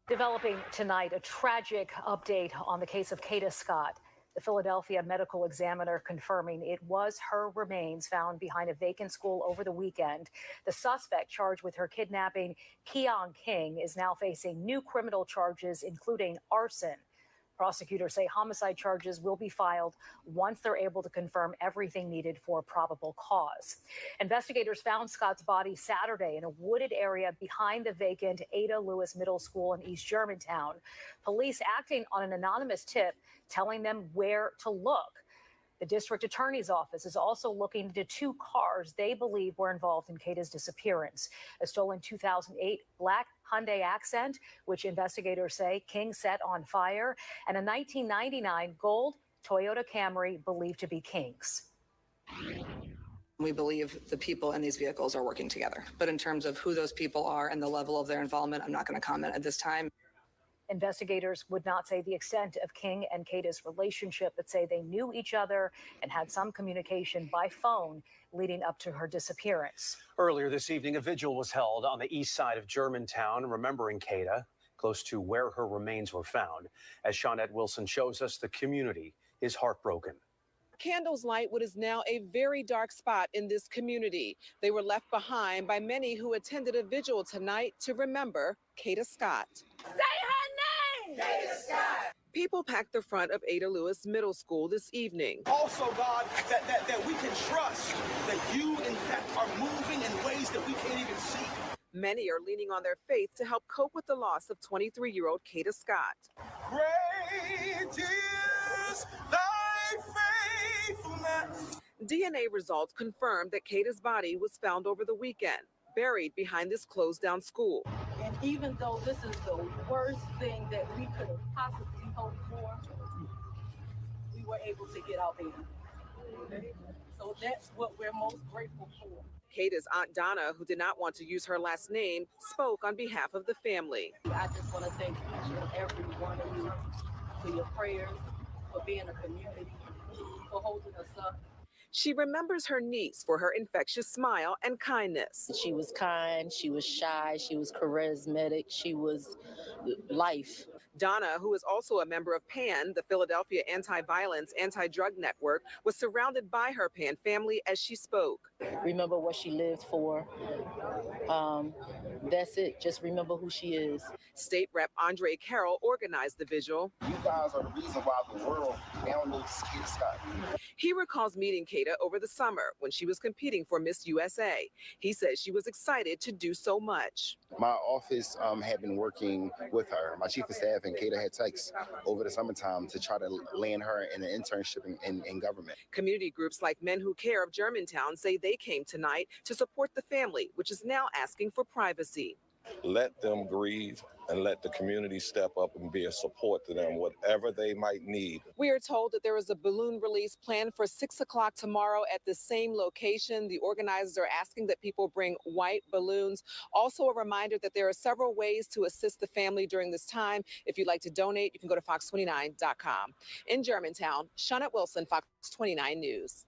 Developing tonight, a tragic update on the case of Kada Scott. The Philadelphia medical examiner confirming it was her remains found behind a vacant school over the weekend. The suspect charged with her kidnapping, Keon King, is now facing new criminal charges, including arson. Prosecutors say homicide charges will be filed once they're able to confirm everything needed for probable cause. Investigators found Scott's body Saturday in a wooded area behind the vacant Ada Lewis Middle School in East Germantown. Police acting on an anonymous tip telling them where to look. The district attorney's office is also looking into two cars they believe were involved in Kada's disappearance. A stolen 2008 black Hyundai Accent, which investigators say King set on fire, and a 1999 gold Toyota Camry believed to be King's. We believe the people in these vehicles are working together. But in terms of who those people are and the level of their involvement, I'm not going to comment at this time. Investigators would not say the extent of King and Kada's relationship, but say they knew each other and had some communication by phone leading up to her disappearance. Earlier this evening, a vigil was held on the east side of Germantown, remembering Kada, close to where her remains were found. As Shawnette Wilson shows us, the community is heartbroken. Candles light what is now a very dark spot in this community. They were left behind by many who attended a vigil tonight to remember Kada Scott. Say her name! Kada Scott! People packed the front of Ada Lewis Middle School this evening. Also, God, that we can trust that you, in fact, are moving in ways that we can't even see. Many are leaning on their faith to help cope with the loss of 23-year-old Kada Scott. Great is thy faithfulness. DNA results confirmed that Kada's body was found over the weekend, buried behind this closed-down school. And even though this is the worst thing that we could have possibly hoped for, we were able to get out there. So that's what we're most grateful for. Kada's Aunt Donna, who did not want to use her last name, spoke on behalf of the family. I just want to thank each and every one of you for your prayers, for being a community, for holding us up. She remembers her niece for her infectious smile and kindness. She was kind, she was shy, she was charismatic, she was life. Donna, who is also a member of PAN, the Philadelphia Anti-Violence, Anti-Drug Network, was surrounded by her PAN family as she spoke. Remember what she lived for. That's it. Just remember who she is. State Rep Andre Carroll organized the vigil. You guys are the reason why the world now knows Kada Scott. He recalls meeting Kada over the summer when she was competing for Miss USA. He says she was excited to do so much. My office had been working with her. My chief of staff and Kada had texts over the summertime to try to land her in an internship in government. Community groups like Men Who Care of Germantown say they came tonight to support the family, which is now asking for privacy. Let them grieve and let the community step up and be a support to them, whatever they might need. We are told that there is a balloon release planned for 6 o'clock tomorrow at the same location. The organizers are asking that people bring white balloons. Also, a reminder that there are several ways to assist the family during this time. If you'd like to donate, you can go to fox29.com. In Germantown, Shawnette Wilson, Fox 29 News.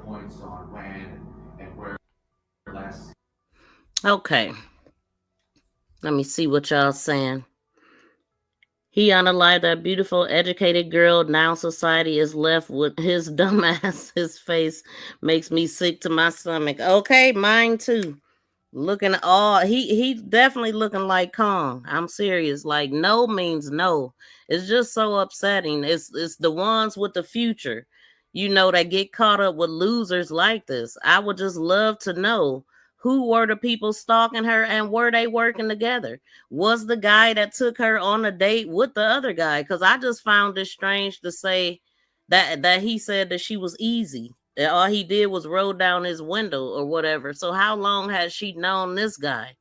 Points on when and where last. Okay. Let me see what y'all saying. He unalived that beautiful, educated girl. Now society is left with his dumbass. His face makes me sick to my stomach. Okay, mine too. Looking all he definitely looking like Kong. I'm serious. Like no means no. It's just so upsetting. It's the ones with the future, that get caught up with losers like this. I would just love to know who were the people stalking her and were they working together? Was the guy that took her on a date with the other guy? Because I just found it strange to say that he said that she was easy. All he did was roll down his window or whatever. So how long has she known this guy?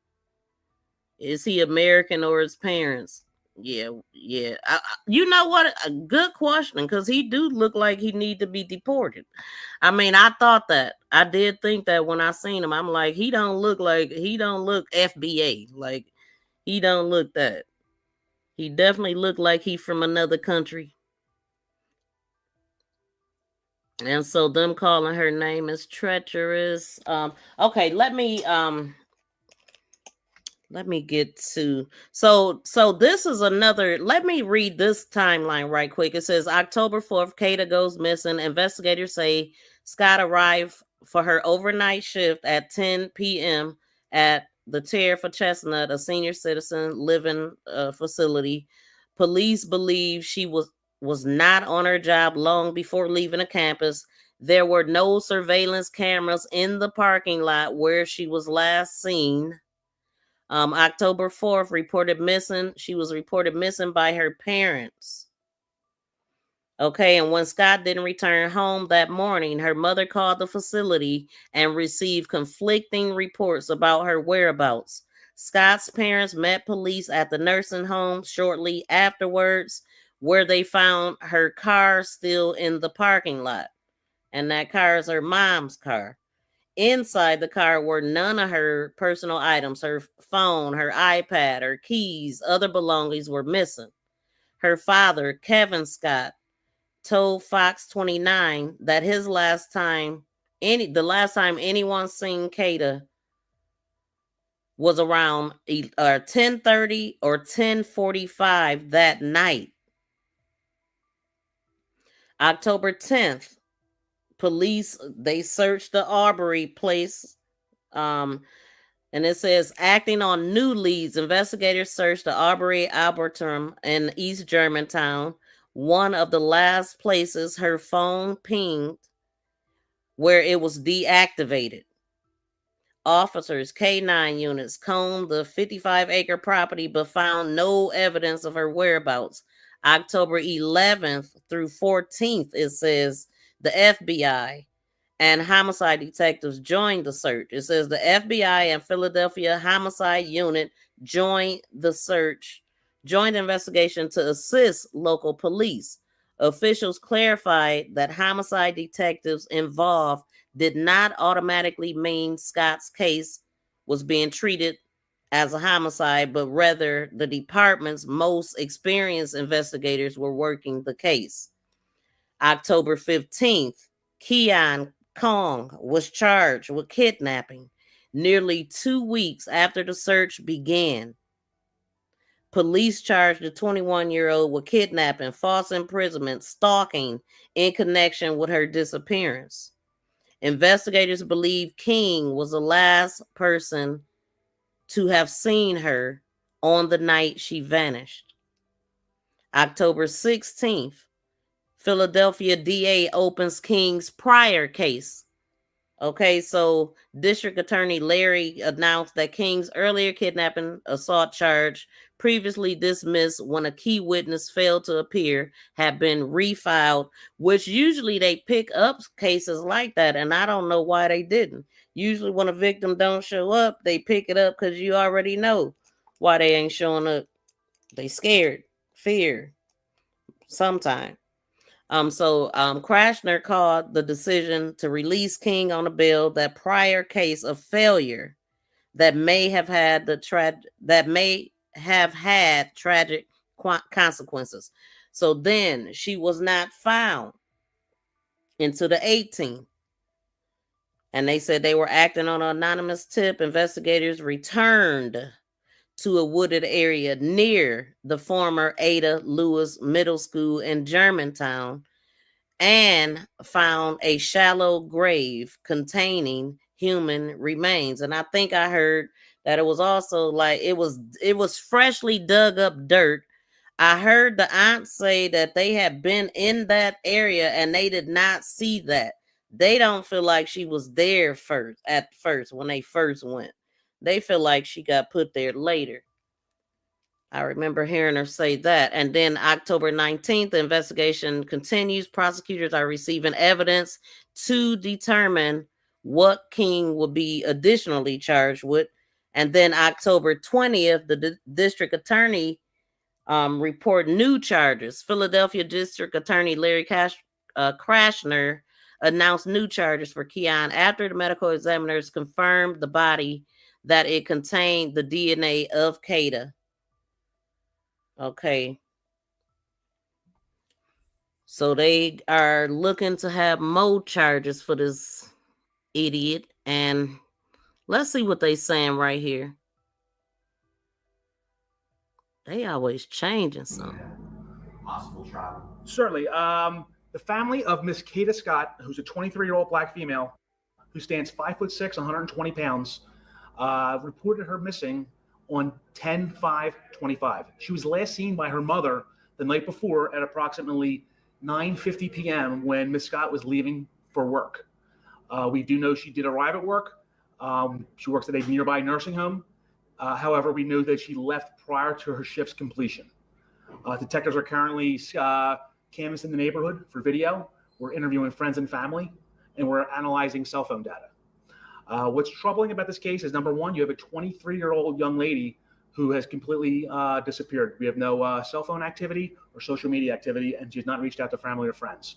Is he American or his parents? Yeah. You know what? A good question, because he do look like he need to be deported. I mean, I thought that. I did think that when I seen him. I'm like, he don't look FBA. Like, he don't look that. He definitely looked like he from another country. And so them calling her name is treacherous. Okay, let me get to so this is another. Let me read this timeline right quick. It says October 4th, Kada goes missing. Investigators say Scott arrived for her overnight shift at 10 p.m. at the Chair for Chestnut, a senior citizen living facility. Police believe she was not on her job long before leaving the campus. There were no surveillance cameras in the parking lot where she was last seen. October 4th, reported missing. She was reported missing by her parents. Okay, and when Scott didn't return home that morning, her mother called the facility and received conflicting reports about her whereabouts. Scott's parents met police at the nursing home shortly afterwards, where they found her car still in the parking lot. And that car is her mom's car. Inside the car were none of her personal items. Her phone, her iPad, her keys, other belongings were missing. Her father, Kevin Scott, told Fox 29 that the last time anyone seen Kada was around 10:30 or 10:45 that night. October 10th, police, they searched the Arbery place. And it says, acting on new leads, investigators searched the Arbery Arboretum in East Germantown, one of the last places her phone pinged where it was deactivated. Officers, K9 units, combed the 55-acre property but found no evidence of her whereabouts. October 11th through 14th, it says, the FBI and homicide detectives joined the search. It says the FBI and Philadelphia Homicide Unit joined the investigation to assist local police. Officials clarified that homicide detectives involved did not automatically mean Scott's case was being treated as a homicide, but rather the department's most experienced investigators were working the case. October 15th, Keon was charged with kidnapping nearly 2 weeks after the search began. Police charged the 21-year-old with kidnapping, false imprisonment, stalking in connection with her disappearance. Investigators believe King was the last person to have seen her on the night she vanished. October 16th, Philadelphia DA opens King's prior case. Okay, so District Attorney Larry announced that King's earlier kidnapping assault charge, previously dismissed when a key witness failed to appear, had been refiled, which usually they pick up cases like that, and I don't know why they didn't. Usually when a victim don't show up, they pick it up because you already know why they ain't showing up. They scared, fear, sometime. Krashner called the decision to release King on a bail that prior case of failure that may have had tragic consequences. So then she was not found until the 18th. And they said they were acting on an anonymous tip. Investigators returned to a wooded area near the former Ada Lewis Middle School in Germantown and found a shallow grave containing human remains. And I think I heard that it was also like it was freshly dug up dirt. I heard the aunt say that they had been in that area and they did not see that. They don't feel like she was there at first when they first went. They feel like she got put there later. I remember hearing her say that. And then October 19th, the investigation continues. Prosecutors are receiving evidence to determine what King will be additionally charged with. And then October 20th, the district attorney report new charges. Philadelphia District Attorney Larry Krashner announced new charges for Keon after the medical examiners confirmed the body that it contained the DNA of Kada. Okay. So they are looking to have more charges for this idiot. And let's see what they saying right here. They always changing something. Possible travel. Certainly. The family of Miss Kada Scott, who's a 23-year-old black female who stands 5'6", 120 pounds, reported her missing on 10/5/25. She was last seen by her mother the night before at approximately 9:50 p.m. when Miss Scott was leaving for work. We do know she did arrive at work. She works at a nearby nursing home. However, we know that she left prior to her shift's completion. Detectives are currently canvassing the neighborhood for video. We're interviewing friends and family, and we're analyzing cell phone data. What's troubling about this case is, number one, you have a 23-year-old young lady who has completely disappeared. We have no cell phone activity or social media activity, and she's not reached out to family or friends.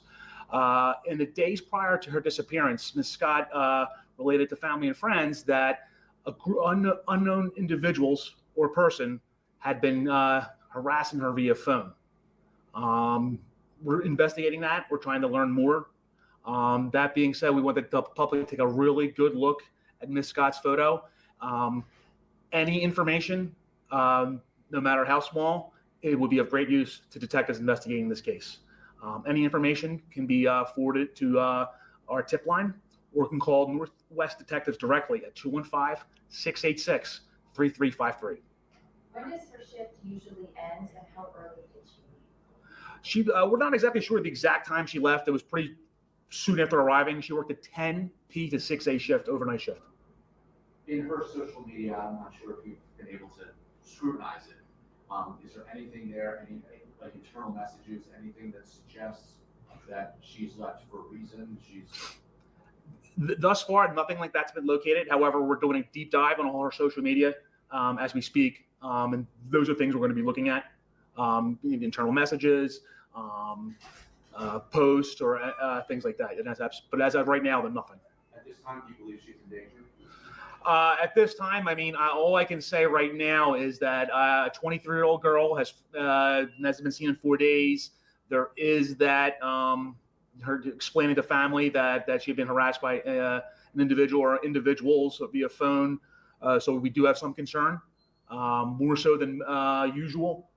In the days prior to her disappearance, Ms. Scott related to family and friends that unknown individuals or person had been harassing her via phone. We're investigating that. We're trying to learn more. That being said, we want the public to take a really good look at Ms. Scott's photo. Any information, no matter how small, it would be of great use to detectives investigating this case. Any information can be forwarded to our tip line, or can call Northwest Detectives directly at 215-686-3353. When does her shift usually end, and how early did she leave? We're not exactly sure the exact time she left. It was pretty soon after arriving. She worked a 10 p to 6 a shift, overnight shift. In her social media, I'm not sure if you've been able to scrutinize it. Is there anything there, any like internal messages, anything that suggests that she's left for a reason? Thus far, nothing like that's been located. However, we're doing a deep dive on all our social media as we speak, and those are things we're going to be looking at: internal messages, posts, or things like that. But as of right now, then nothing. At this time, do you believe she's in danger? At this time, I mean, all I can say right now is that a 23-year-old girl hasn't been seen in 4 days. There is that her explaining to family that she had been harassed by an individual or individuals via phone. So we do have some concern, more so than usual.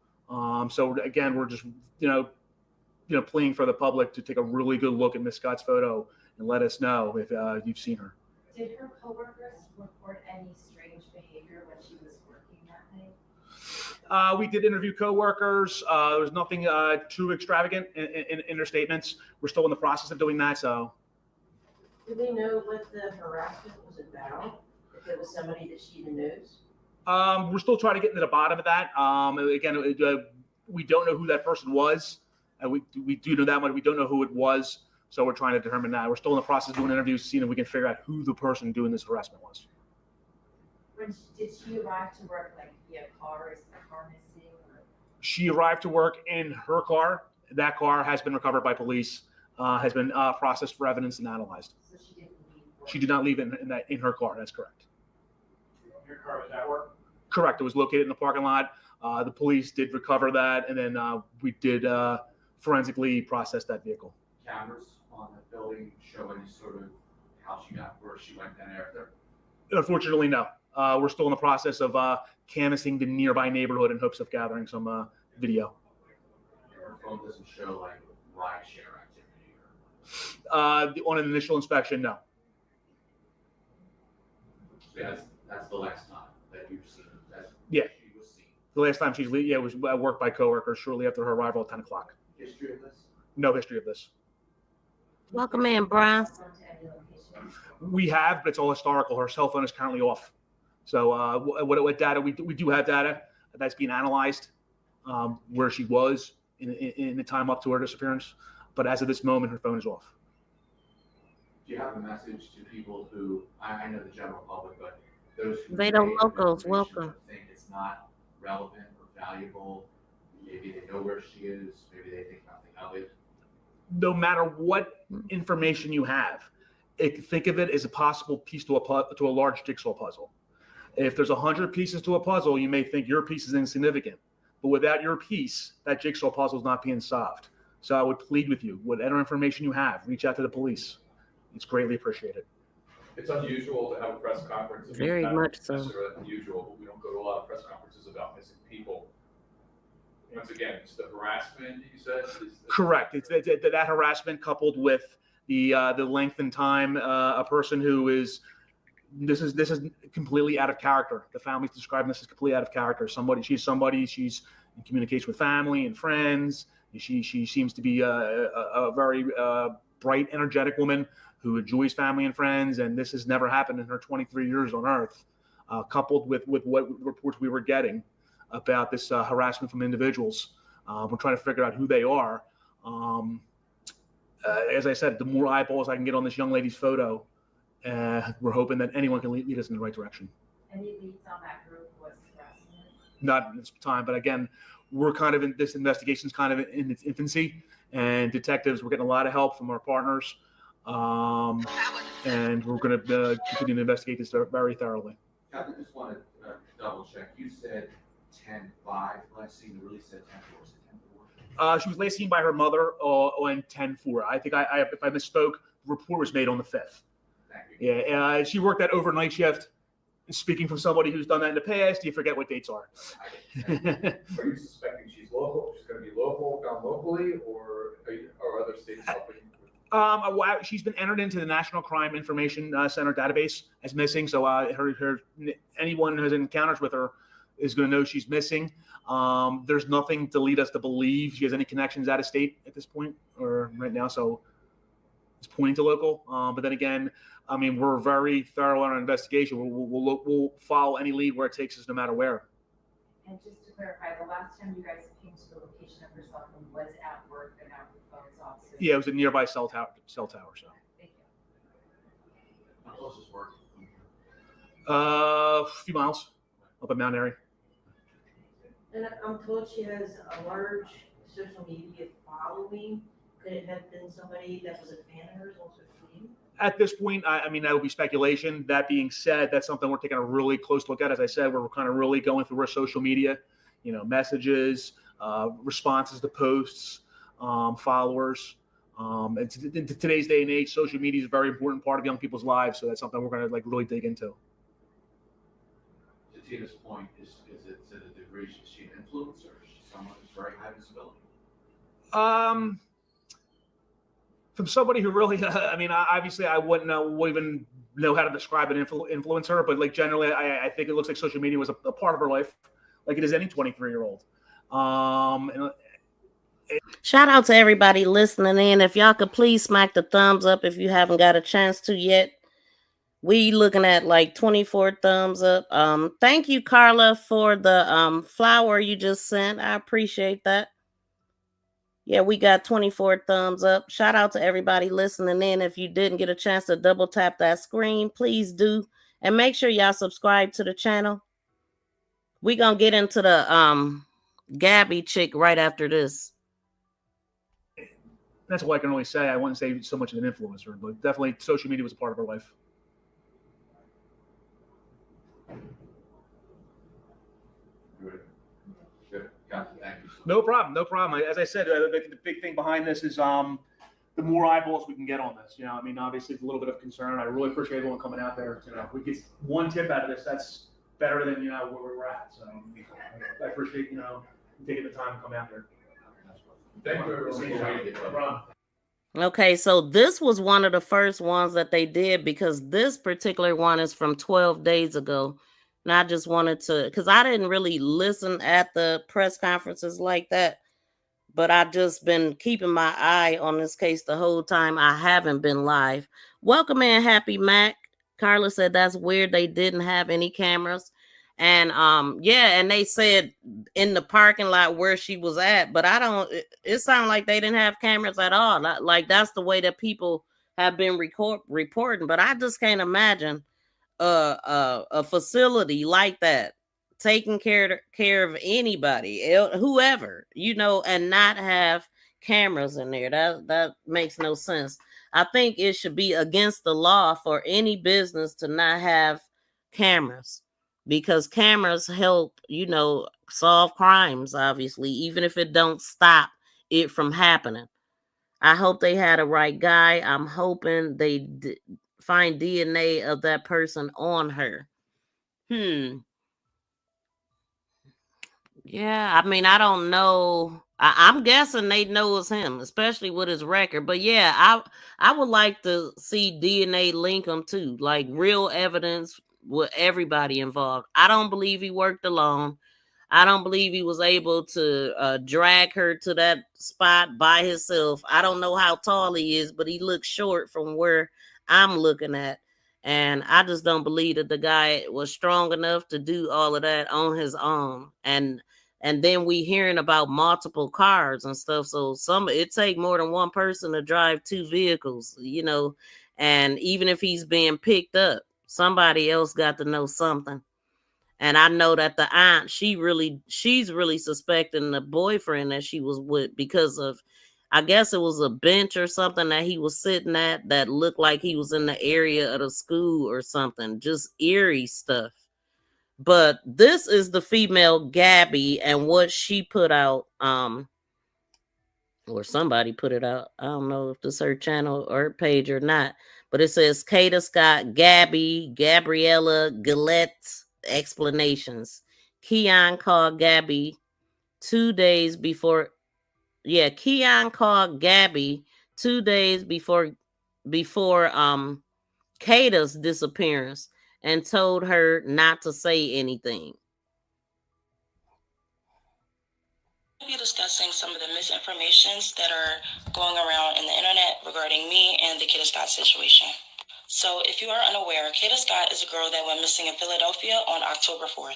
So again, we're just pleading for the public to take a really good look at Miss Scott's photo and let us know if you've seen her. Did her coworkers report any strange behavior when she was working that night? We did interview coworkers. There was nothing too extravagant in their statements. We're still in the process of doing that. So, do they know what the harassment was about? If it was somebody that she even knows? We're still trying to get to the bottom of that. Again, we don't know who that person was. We do know that much. We don't know who it was. So we're trying to determine that. We're still in the process of doing interviews, seeing if we can figure out who the person doing this harassment was. Did she arrive to work like via car? Is the car missing? Or? She arrived to work in her car. That car has been recovered by police, has been processed for evidence and analyzed. So she didn't leave work? She did not leave in her car. That's correct. Your car was at work? Correct. It was located in the parking lot. The police did recover that, and then we did forensically process that vehicle. Cameras on the building show any sort of how she got where she went down after? Unfortunately, no. We're still in the process of canvassing the nearby neighborhood in hopes of gathering some video. Her phone doesn't show like ride share activity. On an initial inspection, no. So that's the last time that you've seen that Yeah. she was seen. The last time was at work by coworkers shortly after her arrival at 10 o'clock. History of this? No history of this. Welcome in, Brian. We have, but it's all historical. Her cell phone is currently off. So what data we do have data that's being analyzed, where she was in the time up to her disappearance. But as of this moment, her phone is off. Do you have a message to people who I know the general public, but those who Vado may Locals, information welcome. but think it's not relevant or valuable? Maybe they know where she is. Maybe they think nothing of it. No matter what information you have, think of it as a possible piece to a large jigsaw puzzle. If there's 100 pieces to a puzzle, you may think your piece is insignificant, but without your piece, that jigsaw puzzle is not being solved. So I would plead with you, whatever information you have, reach out to the police. It's greatly appreciated. It's unusual to have a press conference. Very much so. Necessarily unusual, but we don't go to a lot of press conferences about missing people. Once again, it's the harassment you said. Correct. It's that harassment coupled with the length and time. A person who is this is completely out of character. The family's describing this as completely out of character. She's in communication with family and friends. She seems to be a very bright, energetic woman who enjoys family and friends. And this has never happened in her 23 years on Earth. Coupled with what reports we were getting about this harassment from individuals. We're trying to figure out who they are. As I said, the more eyeballs I can get on this young lady's photo, we're hoping that anyone can lead us in the right direction. Any leads on that group was harassment? Not at this time, but again, we're kind of this investigation's kind of in its infancy, and detectives, we're getting a lot of help from our partners, and we're going to continue to investigate this very thoroughly. I just want to double check. You said 10-5 last scene. You really said 10-4. Was it 10-4? She was last seen by her mother on 10-4. I think if I misspoke, the report was made on the 5th. Thank you. Yeah, she worked that overnight shift. Speaking from somebody who's done that in the past, you forget what dates are. Are you suspecting she's local? She's going to be local, gone locally, or are other states helping? She's been entered into the National Crime Information Center database as missing. So anyone who has encounters with her is going to know she's missing. There's nothing to lead us to believe she has any connections out of state at this point or right now. So it's pointing to local. But then again, I mean, we're very thorough in our investigation. We'll follow any lead where it takes us, no matter where. And just to clarify, the last time you guys came to the location of her cell phone was at work and not with phones off. Yeah, it was a nearby cell tower. So. Thank you. How close is work? A few miles up in Mount Airy. And I'm told she has a large social media following. Could it have been somebody that was a fan of hers on social media? At this point, I mean, that would be speculation. That being said, that's something we're taking a really close look at. As I said, we're kind of really going through our social media, messages, responses to posts, followers. And in today's day and age, social media is a very important part of young people's lives. So that's something we're going to really dig into. To Tina's point, is it to the degree she's an influencer? She's someone who's very high visibility. From somebody who really, I mean, obviously I wouldn't even know how to describe an influencer, but like generally, I think it looks like social media was a part of her life, like it is any 23-year-old. Shout out to everybody listening in. If y'all could please smack the thumbs up if you haven't got a chance to yet. We looking at like 24 thumbs up. Thank you, Carla, for the flower you just sent. I appreciate that. Yeah, we got 24 thumbs up. Shout out to everybody listening in. If you didn't get a chance to double tap that screen, please do. And make sure y'all subscribe to the channel. We're going to get into the Gabby chick right after this. That's all I can really say. I wouldn't say so much of an influencer, but definitely social media was a part of her life. No problem. No problem. As I said, the big thing behind this is the more eyeballs we can get on this. I mean, obviously it's a little bit of concern. I really appreciate everyone coming out there. If we get one tip out of this, that's better than where we're at. So I appreciate taking the time to come out there. Thank you, everyone. No problem. Okay, so this was one of the first ones that they did because this particular one is from 12 days ago. And I just wanted to, because I didn't really listen at the press conferences like that, but I just been keeping my eye on this case the whole time. I haven't been live. Welcome in, Happy Mac. Carla said that's weird. They didn't have any cameras. And yeah, and they said in the parking lot where she was at, but it sounded like they didn't have cameras at all. Like that's the way that people have been reporting, but I just can't imagine a facility like that taking care of anybody, whoever, and not have cameras in there. That makes no sense. I think it should be against the law for any business to not have cameras because cameras help, solve crimes, obviously, even if it don't stop it from happening. I hope they had a right guy. I'm hoping they find DNA of that person on her. Yeah, I mean, I don't know. I'm guessing they know it's him, especially with his record. But yeah, I would like to see DNA link him too, like real evidence with everybody involved. I don't believe he worked alone. I don't believe he was able to drag her to that spot by himself. I don't know how tall he is, but he looks short from where I'm looking at. And I just don't believe that the guy was strong enough to do all of that on his own. And then we hearing about multiple cars and stuff. So it take more than one person to drive two vehicles, and even if he's being picked up, somebody else got to know something. And I know that the aunt, she's really suspecting the boyfriend that she was with because of, I guess it was a bench or something that he was sitting at that looked like he was in the area of the school or something. Just eerie stuff. But this is the female Gabby and what she put out, or somebody put it out. I don't know if this is her channel or her page or not. But it says Kada Scott, Gabby, Gabriella, Gillette explanations. Keon called Gabby 2 days before. Yeah, Keon called Gabby 2 days before Kada's disappearance and told her not to say anything. We'll be discussing some of the misinformations that are going around in the internet regarding me and the Kada Scott situation. So if you are unaware, Kada Scott is a girl that went missing in Philadelphia on October 4th.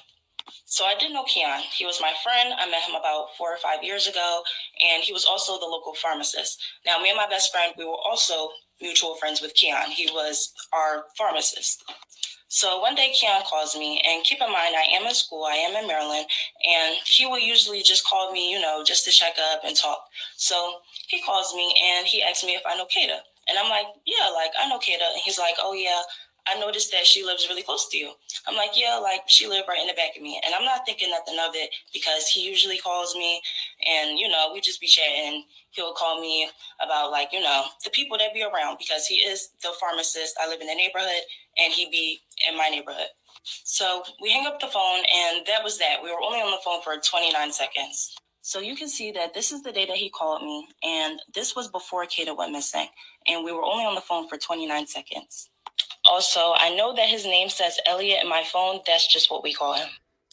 So I did know Keon. He was my friend. I met him about 4 or 5 years ago, and he was also the local pharmacist. Now, me and my best friend, we were also mutual friends with Keon. He was our pharmacist. So one day Keon calls me, and keep in mind, I am in school, I am in Maryland, and he will usually just call me, just to check up and talk. So he calls me, and he asks me if I know Kada. And I'm like, yeah, like, I know Kada. And he's like, oh, yeah, I noticed that she lives really close to you. I'm like, yeah, like, she lived right in the back of me. And I'm not thinking nothing of it because he usually calls me and, you know, we just be chatting. He'll call me about, like, you know, the people that be around because he is the pharmacist. I live in the neighborhood and he be in my neighborhood. So we hang up the phone and that was that. We were only on the phone for 29 seconds. So you can see that this is the day that he called me, and this was before Kada went missing, and we were only on the phone for 29 seconds. Also, I know that his name says Elliot in my phone. That's just what we call him.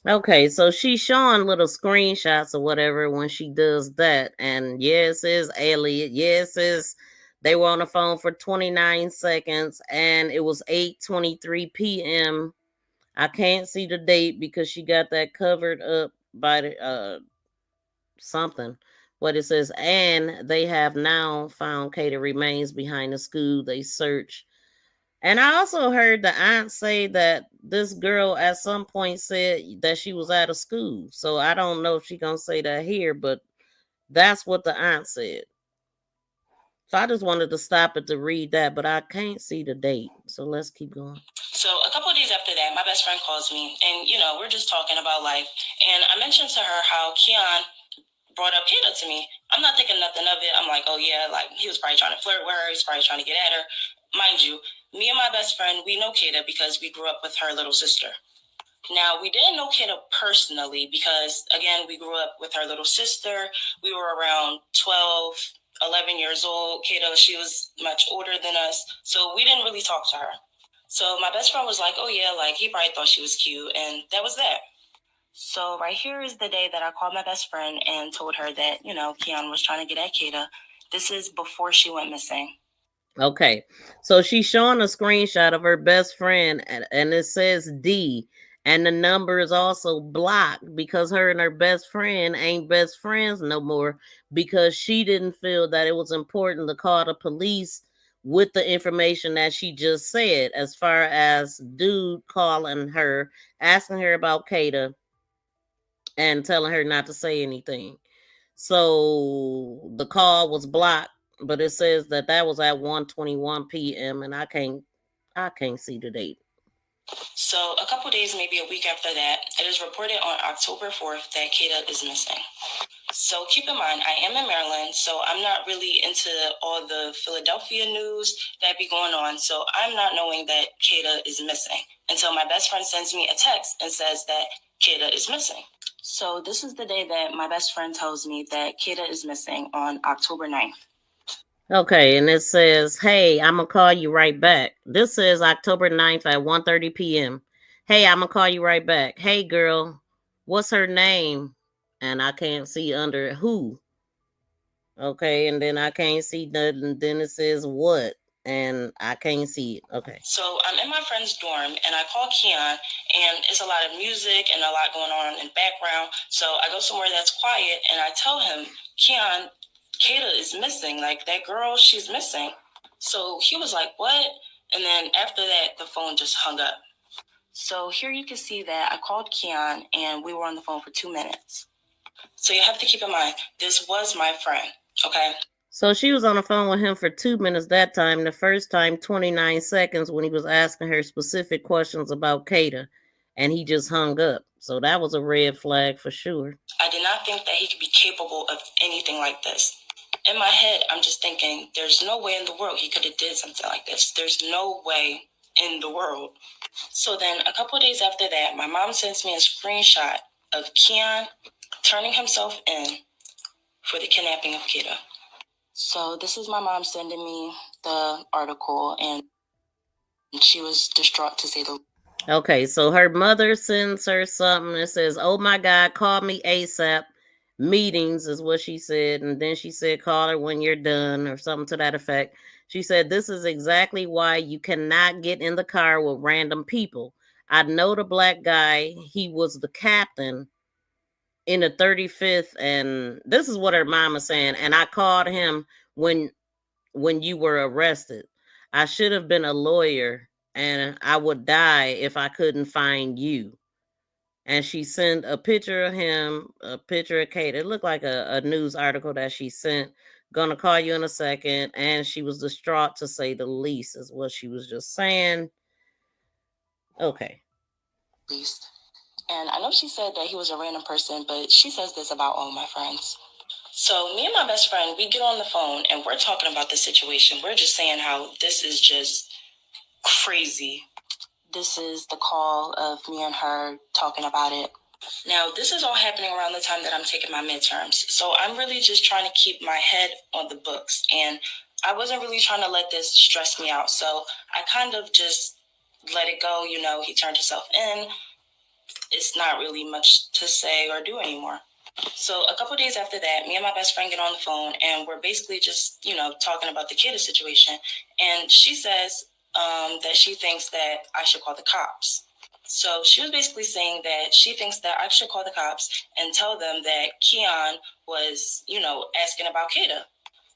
Okay, so she's showing little screenshots or whatever when she does that. And yes, it says Elliot. Yes, it says they were on the phone for 29 seconds and it was 8:23 p.m. I can't see the date because she got that covered up by the something. What it says, and they have now found Kada remains behind the school. They search. And I also heard the aunt say that this girl at some point said that she was out of school. So I don't know if she's gonna say that here, but that's what the aunt said. So I just wanted to stop it to read that, but I can't see the date. So let's keep going. So a couple of days after that, my best friend calls me, and you know, we're just talking about life. And I mentioned to her how Keon brought up Kada to me. I'm not thinking nothing of it. I'm like, oh yeah, like he was probably trying to flirt with her. He's probably trying to get at her. Mind you, me and my best friend, we know Kada because we grew up with her little sister. Now, we didn't know Kada personally because, again, we grew up with her little sister. We were around 12, 11 years old. Kada, she was much older than us, so we didn't really talk to her. So my best friend was like, oh yeah, like he probably thought she was cute, and that was that. So right here is the day that I called my best friend and told her that, you know, Keon was trying to get at Kada. This is before she went missing. Okay, so she's showing a screenshot of her best friend, and it says D, and the number is also blocked because her and her best friend ain't best friends no more because she didn't feel that it was important to call the police with the information that she just said, as far as dude calling her, asking her about Kada, and telling her not to say anything. So the call was blocked, but it says that that was at 1:21 p.m. and I can't see the date. So a couple days, maybe a week after that, it is reported on October 4th that Kada is missing. So keep in mind, I am in Maryland, so I'm not really into all the Philadelphia news that be going on. So I'm not knowing that Kada is missing until my best friend sends me a text and says that Kada is missing. So this is the day that my best friend tells me that Kada is missing on October 9th. Okay, and it says, hey, I'm going to call you right back. This says October 9th at 1:30 p.m. Hey, I'm going to call you right back. Hey, girl, what's her name? And I can't see under who. Okay, and then I can't see nothing. Then it says what? And I can't see it. Okay. So I'm in my friend's dorm and I call Keon and it's a lot of music and a lot going on in the background. So I go somewhere that's quiet and I tell him, Keon, Kada is missing. Like that girl, she's missing. So he was like, what? And then after that, the phone just hung up. So here you can see that I called Keon and we were on the phone for 2 minutes. So you have to keep in mind, this was my friend, okay? So she was on the phone with him for 2 minutes that time. The first time, 29 seconds when he was asking her specific questions about Kada. And he just hung up. So that was a red flag for sure. I did not think that he could be capable of anything like this. In my head, I'm just thinking, there's no way in the world he could have did something like this. There's no way in the world. So then a couple of days after that, my mom sends me a screenshot of Keon turning himself in for the kidnapping of Kada. So this is my mom sending me the article, and she was distraught to say the least. Okay, so her mother sends her something that says, oh my God, call me ASAP. Meetings is what she said. And then she said, call her when you're done or something to that effect. She said, this is exactly why you cannot get in the car with random people. I know the black guy. He was the captain in the 35th. And this is what her mama saying. And I called him when you were arrested. I should have been a lawyer and I would die if I couldn't find you. And she sent a picture of him, a picture of Kate. It looked like a news article that she sent Gonna call you in a second. And she was distraught, to say the least, is what she was just saying. Okay. Least. And I know she said that he was a random person, but she says this about all my friends. So me and my best friend, we get on the phone and we're talking about the situation. We're just saying how this is just crazy. This is the call of me and her talking about it. Now, this is all happening around the time that I'm taking my midterms. So I'm really just trying to keep my head on the books. And I wasn't really trying to let this stress me out. So I kind of just let it go. You know, he turned himself in. It's not really much to say or do anymore. So a couple days after that, me and my best friend get on the phone and we're basically just, talking about the Kada situation. And she says that she thinks that I should call the cops. So she was basically saying that she thinks that I should call the cops and tell them that Keon was, asking about Kada.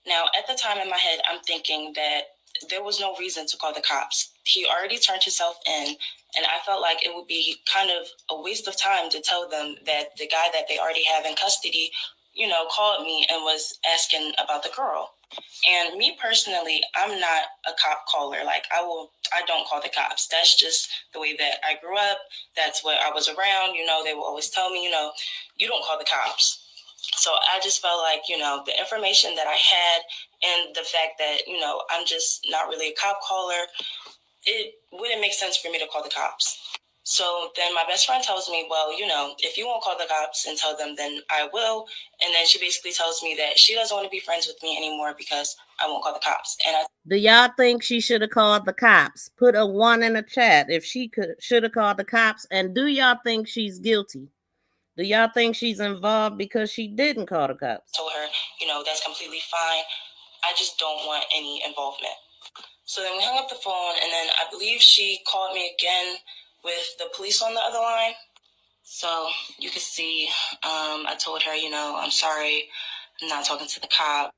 Now, at the time in my head, I'm thinking that there was no reason to call the cops. He already turned himself in, and I felt like it would be kind of a waste of time to tell them that the guy that they already have in custody, called me and was asking about the girl. And me personally, I'm not a cop caller. Like, I don't call the cops. That's just the way that I grew up. That's what I was around. They will always tell me, you don't call the cops. So I just felt like, the information that I had and the fact that, I'm just not really a cop caller, it wouldn't make sense for me to call the cops. So then my best friend tells me, well, if you won't call the cops and tell them, then I will. And then she basically tells me that she doesn't want to be friends with me anymore because I won't call the cops. And do y'all think she should have called the cops? Put a 1 in the chat if she should have called the cops. And do y'all think she's guilty? Do y'all think she's involved because she didn't call the cops? Told her, that's completely fine. I just don't want any involvement. So then we hung up the phone, and then I believe she called me again with the police on the other line. So you can see, I told her, I'm sorry, I'm not talking to the cop.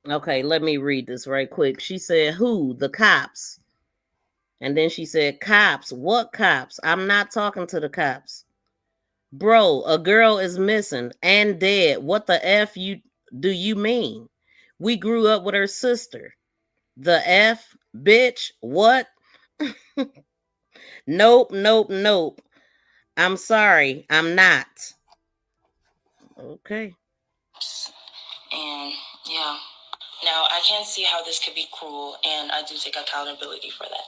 Okay, let me read this right quick. She said, who? The cops. And then she said, cops? What cops? I'm not talking to the cops. Bro, a girl is missing and dead. What the F do you mean? We grew up with her sister. The F? Bitch, what? Nope. I'm sorry, I'm not. Okay. And yeah. Now, I can't see how this could be cruel, and I do take accountability for that.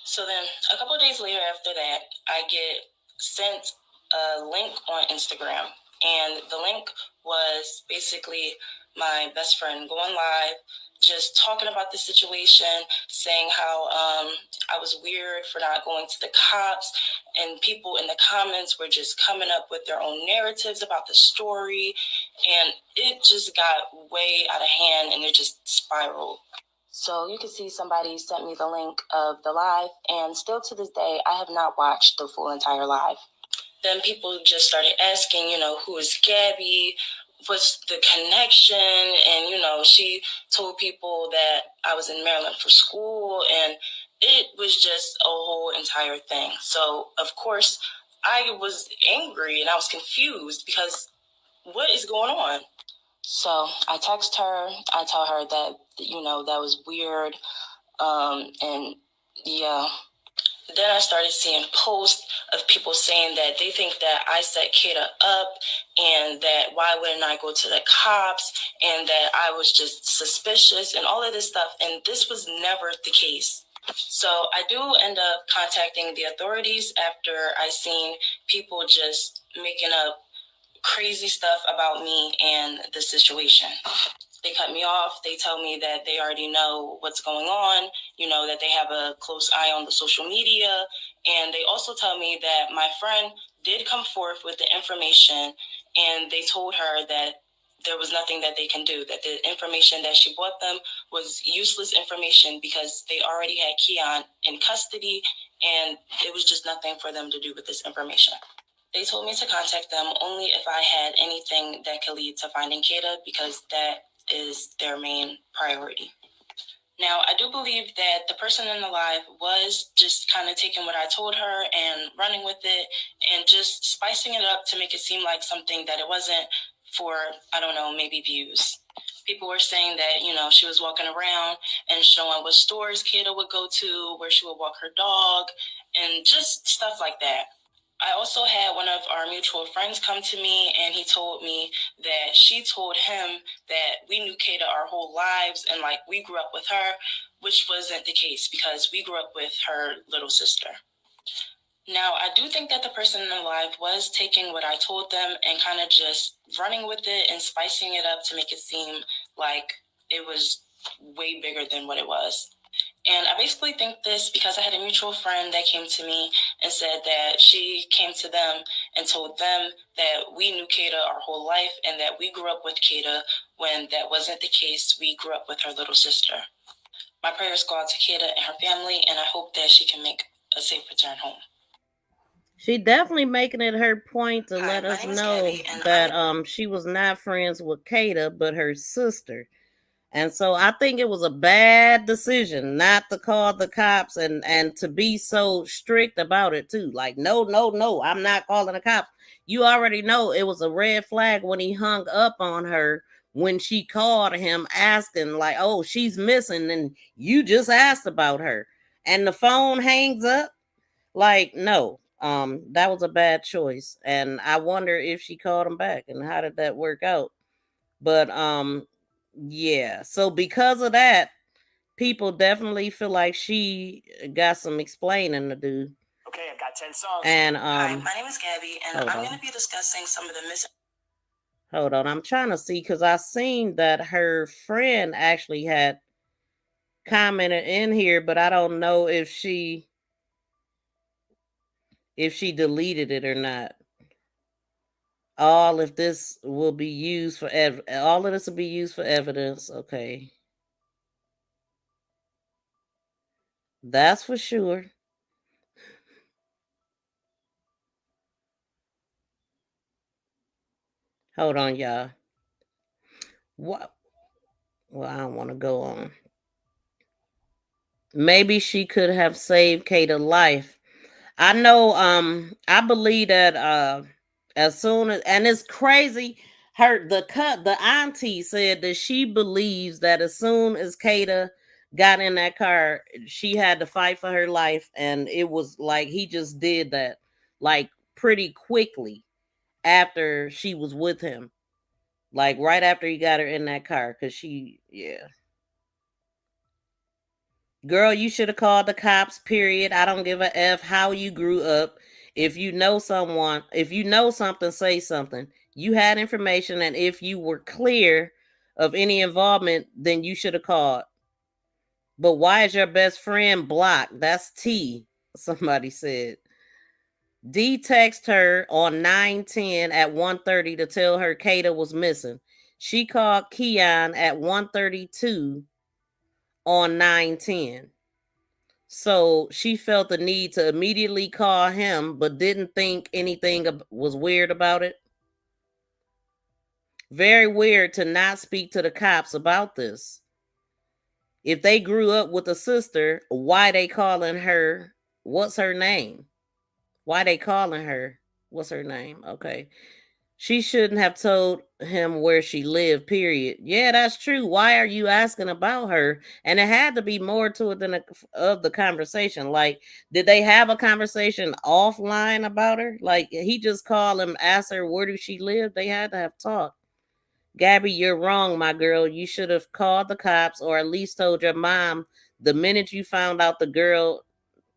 So then, a couple of days later after that, I get sent a link on Instagram. And the link was basically my best friend going live, just talking about the situation, saying how I was weird for not going to the cops. And people in the comments were just coming up with their own narratives about the story. And it just got way out of hand and it just spiraled. So you can see somebody sent me the link of the live, and still to this day, I have not watched the full entire live. Then people just started asking, who is Gabby? What's the connection? And, she told people that I was in Maryland for school, and it was just a whole entire thing. So, of course, I was angry and I was confused because what is going on? So I text her, I tell her that, that was weird. And yeah, then I started seeing posts of people saying that they think that I set Kada up and that why wouldn't I go to the cops and that I was just suspicious and all of this stuff. And this was never the case. So I do end up contacting the authorities after I seen people just making up crazy stuff about me and the situation. They cut me off. They tell me that they already know what's going on, that they have a close eye on the social media. And they also tell me that my friend did come forth with the information, and they told her that there was nothing that they can do, that the information that she bought them was useless information because they already had Keon in custody, and it was just nothing for them to do with this information. They told me to contact them only if I had anything that could lead to finding Kada because that is their main priority. Now, I do believe that the person in the live was just kind of taking what I told her and running with it and just spicing it up to make it seem like something that it wasn't for, I don't know, maybe views. People were saying that, she was walking around and showing what stores Kada would go to, where she would walk her dog, and just stuff like that. I also had one of our mutual friends come to me, and he told me that she told him that we knew Kada our whole lives and like we grew up with her, which wasn't the case because we grew up with her little sister. Now, I do think that the person in the live was taking what I told them and kind of just running with it and spicing it up to make it seem like it was way bigger than what it was. And I basically think this because I had a mutual friend that came to me and said that she came to them and told them that we knew Kada our whole life and that we grew up with Kada when that wasn't the case. We grew up with her little sister. My prayers go out to Kada and her family, and I hope that she can make a safe return home. She definitely making it her point to Hi, let my us name is know Gabby, and that she was not friends with Kada, but her sister. And so I think it was a bad decision not to call the cops and to be so strict about it too. Like, no, I'm not calling the cops. You already know it was a red flag when he hung up on her when she called him asking, like, oh, she's missing, and you just asked about her. And the phone hangs up. Like, no. That was a bad choice. And I wonder if she called him back and how did that work out. But yeah. So because of that, people definitely feel like she got some explaining to do. Okay, I've got 10 songs. And Hi, my name is Gabby, and I'm going to be discussing some of the hold on, I'm trying to see because I seen that her friend actually had commented in here, but I don't know if she deleted it or not. All of this will be used for all of this will be used for evidence. Okay. That's for sure. Hold on, y'all. What? Well, I don't want to go on. Maybe she could have saved Kata's life. I know, I believe that as soon as, and it's crazy, the auntie said that she believes that as soon as Kata got in that car, she had to fight for her life, and it was like he just did that like pretty quickly after she was with him. Like right after he got her in that car, because yeah. Girl, you should have called the cops, period. I don't give a F how you grew up. If you know something, say something. You had information, and if you were clear of any involvement, then you should have called. But why is your best friend blocked? That's T, somebody said. D texted her on 9/10 at 1:30 to tell her Kada was missing. She called Keon at 1:32 on 9/10. So she felt the need to immediately call him, but didn't think anything was weird about it. Very weird to not speak to the cops about this. If they grew up with a sister, why they calling her? What's her name? Why they calling her? What's her name? Okay. She shouldn't have told him where she lived, period. Yeah, that's true. Why are you asking about her? And it had to be more to it than of the conversation. Like, did they have a conversation offline about her? Like, he just called him, asked her, where do she live? They had to have talked. Gabby, you're wrong, my girl. You should have called the cops or at least told your mom the minute you found out the girl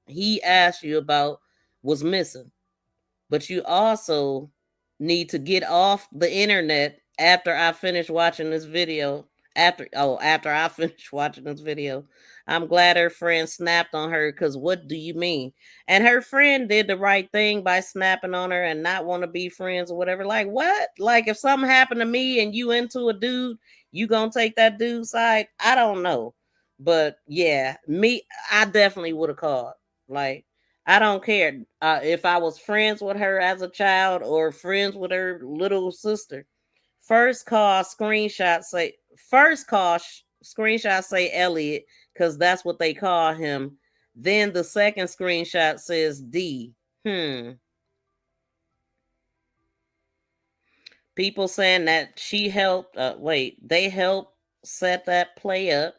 he asked you about was missing. But you also need to get off the internet after I finish watching this video. After I finish watching this video. I'm glad her friend snapped on her because what do you mean? And her friend did the right thing by snapping on her and not want to be friends or whatever. Like, what? Like, if something happened to me and you into a dude, you gonna take that dude's side? I don't know. But yeah, I definitely would have called. Like, I don't care if I was friends with her as a child or friends with her little sister. First call screenshot say Elliot because that's what they call him. Then the second screenshot says D. People saying that she helped. They helped set that play up.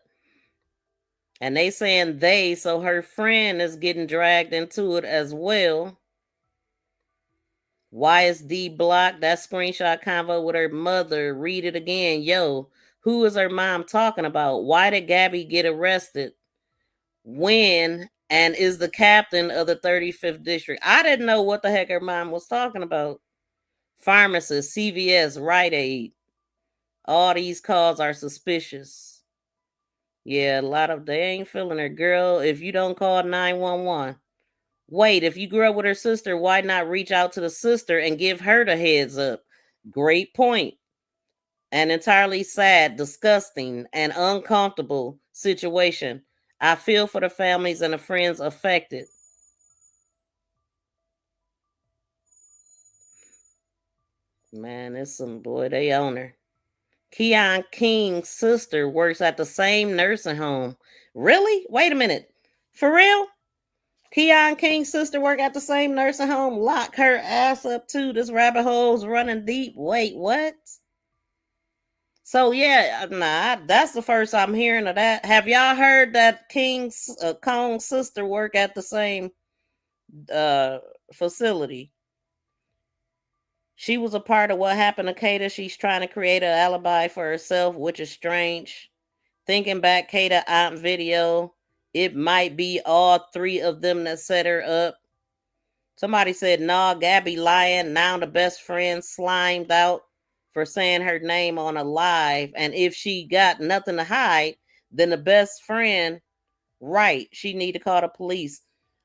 And they saying they, so her friend is getting dragged into it as well. YSD blocked that screenshot convo with her mother. Read it again. Yo, who is her mom talking about? Why did Gabby get arrested? When? And is the captain of the 35th district? I didn't know what the heck her mom was talking about. Pharmacist, CVS, Rite Aid. All these calls are suspicious. Yeah, a lot of they ain't feeling her. Girl, if you don't call 911. Wait, if you grew up with her sister, why not reach out to the sister and give her the heads up? Great point. An entirely sad, disgusting, and uncomfortable situation. I feel for the families and the friends affected. Man, it's some boy, they own her. Keon King's sister works at the same nursing home. Really? Wait a minute. For real? Keon King's sister work at the same nursing home? Lock her ass up too. This rabbit hole's running deep. Wait, what? So yeah, nah, that's the first I'm hearing of that. Have y'all heard that Kong's sister work at the same facility? She was a part of what happened to Kada. She's trying to create an alibi for herself, which is strange. Thinking back, Kada aunt video, it might be all three of them that set her up. Somebody said, nah, Gabby lying. Now the best friend slimed out for saying her name on a live. And if she got nothing to hide, then the best friend, right, she need to call the police.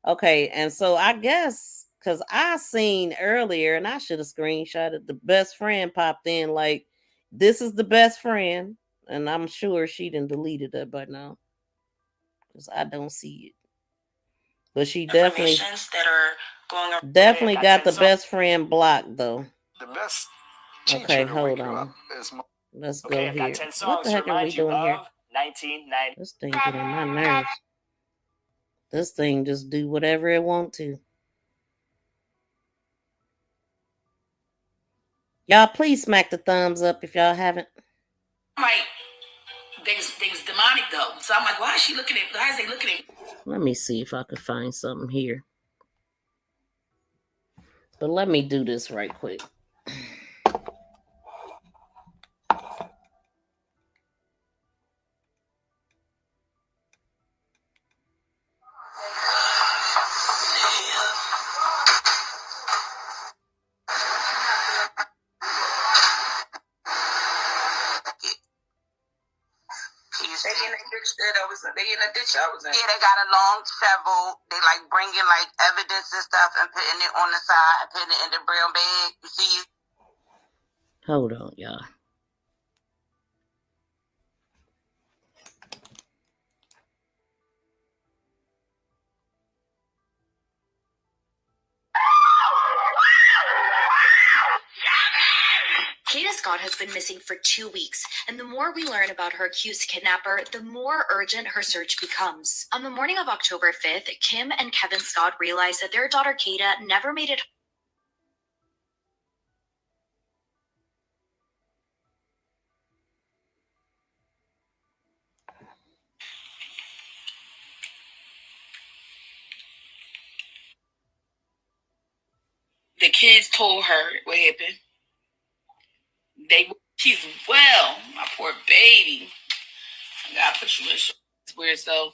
Okay, and so I guess, because I seen earlier, and I should have screenshotted, the best friend popped in like, this is the best friend. And I'm sure she done deleted that by now. Because I don't see it. But she definitely that are going around. definitely got the best friend blocked though. The best Okay, teacher to hold wake you on. up is Let's go okay, I've got here. 10 What songs the to heck are we remind you doing here? of 1990. This thing get on my nerves. This thing just do whatever it want to. Y'all please smack the thumbs up if y'all haven't. I'm like, things demonic though. So I'm like, why is she looking at? Why is they looking at? Let me see if I can find something here. But let me do this right quick. They in the ditch that I was in. They in the ditch I was in. Yeah, they got a long shovel. They like bringing like evidence and stuff and putting it on the side and putting it in the brown bag. You see it? Hold on, y'all. Kada Scott has been missing for 2 weeks, and the more we learn about her accused kidnapper, the more urgent her search becomes. On the morning of October 5th, Kim and Kevin Scott realized that their daughter Kada never made it. The kids told her what happened. She's well, my poor baby. I gotta put you in. It's weird, so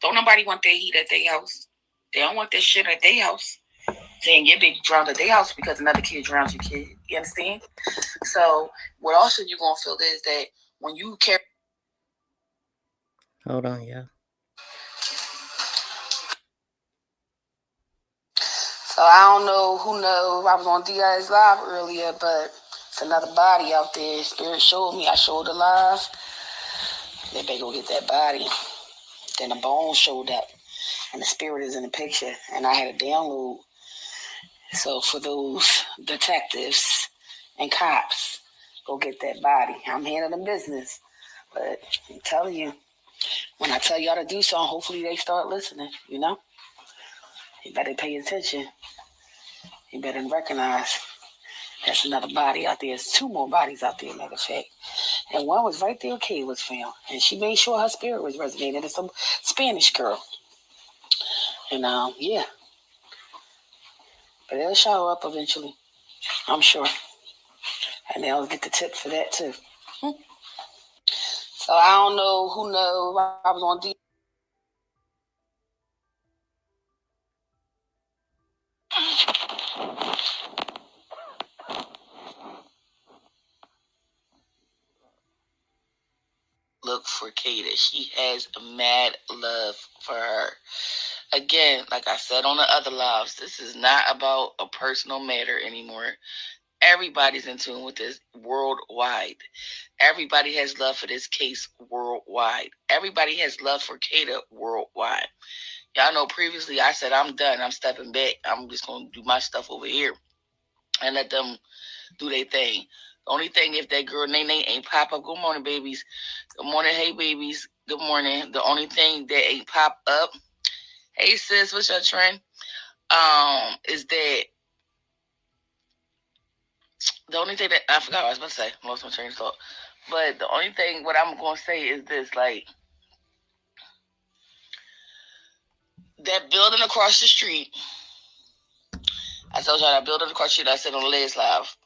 don't nobody want that heat at their house. They don't want that shit at their house. Saying your baby drowned at their house because another kid drowned your kid. You understand? So what also you gonna feel is that when you carry. Hold on, y'all. So I don't know who knows. I was on DI's live earlier, but it's another body out there. Spirit showed me. I showed it live. They better go get that body. Then the bone showed up, and the spirit is in the picture. And I had a download. So for those detectives and cops, go get that body. I'm handling business, but I'm telling you, when I tell y'all to do something, hopefully they start listening. You know, you better pay attention. You better recognize. There's another body out there. There's 2 more bodies out there, matter of fact. And one was right there, Kay was found. And she made sure her spirit was resonated. It's some Spanish girl. And yeah. But they'll show up eventually, I'm sure. And they'll get the tip for that too. So I don't know who knows. I was on D. Look for Kada. She has mad love for her. Again, like I said on the other lives, this is not about a personal matter anymore. Everybody's in tune with this worldwide. Everybody has love for this case worldwide. Everybody has love for Kada worldwide. Y'all know previously I said I'm done. I'm stepping back. I'm just going to do my stuff over here and let them do their thing. The only thing, if that girl Nene ain't pop up, good morning, babies. Good morning, hey, babies. Good morning. The only thing that ain't pop up, hey, sis, what's your trend? Is that the only thing that I forgot what I was about to say. Lost my train of thought. But the only thing, what I'm going to say is this, like, that building across the street, I told y'all that building across the street I said on the last live,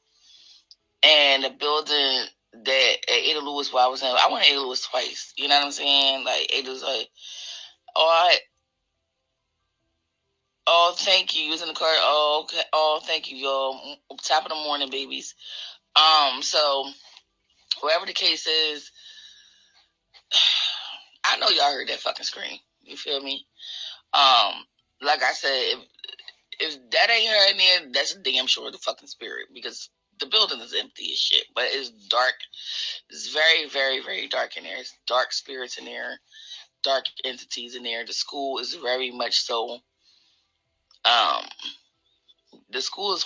and the building that at Ada Lewis where I was in, I went to Ada Lewis twice. You know what I'm saying? Like, Ada's like, oh, thank you. You was in the car. Oh, okay. Oh, thank you, y'all. Top of the morning, babies. So whatever the case is, I know y'all heard that fucking scream. You feel me? Like I said, if that ain't her in there, that's damn sure the fucking spirit, because the building is empty as shit, but it's dark. It's very, very, very dark in there. It's dark spirits in there, dark entities in there. The school is very much so. The school is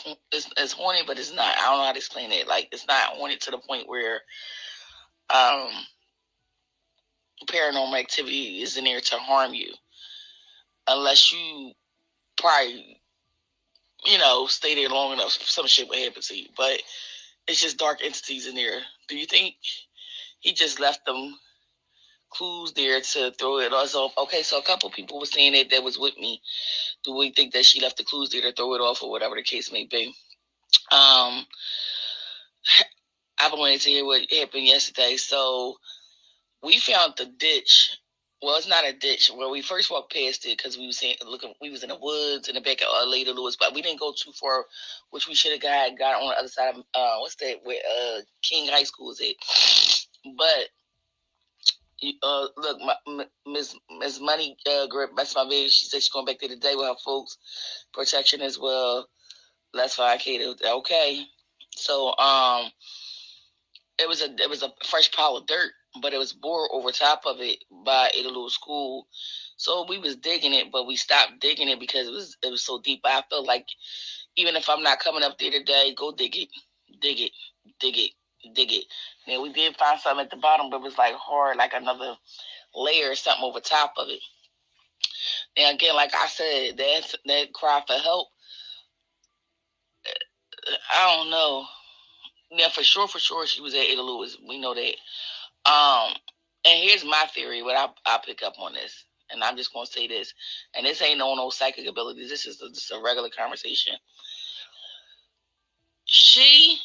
haunted, but it's not. I don't know how to explain it. Like, it's not haunted to the point where paranormal activity is in there to harm you, unless you probably, stay there long enough. Some shit will happen to you, but it's just dark entities in there. Do you think he just left them clues there to throw it off? Okay, so a couple people were saying that was with me. Do we think that she left the clues there to throw it off, or whatever the case may be? I've been waiting to hear what happened yesterday. So we found the ditch. Well, it's not a ditch. Where we first walked past it, because we was in the woods in the back of Lady Lewis, but we didn't go too far, which we should have got on the other side of what's that, where King High School is at. But look, Miss Money Grip, that's my baby. She said she's going back there today with her folks, protection as well. That's fine, Kate. Okay. So it was a fresh pile of dirt, but it was bored over top of it by a little school. So we was digging it, but we stopped digging it because it was so deep. I felt like, even if I'm not coming up there today, go dig it, dig it, dig it, dig it. Now we did find something at the bottom, but it was like hard, like another layer or something over top of it. And again, like I said, that cry for help, I don't know. Yeah, for sure, she was at Ada Lewis. We know that. And here's my theory. What I pick up on this, and I'm just gonna say this, and this ain't no psychic abilities. This is just a regular conversation. She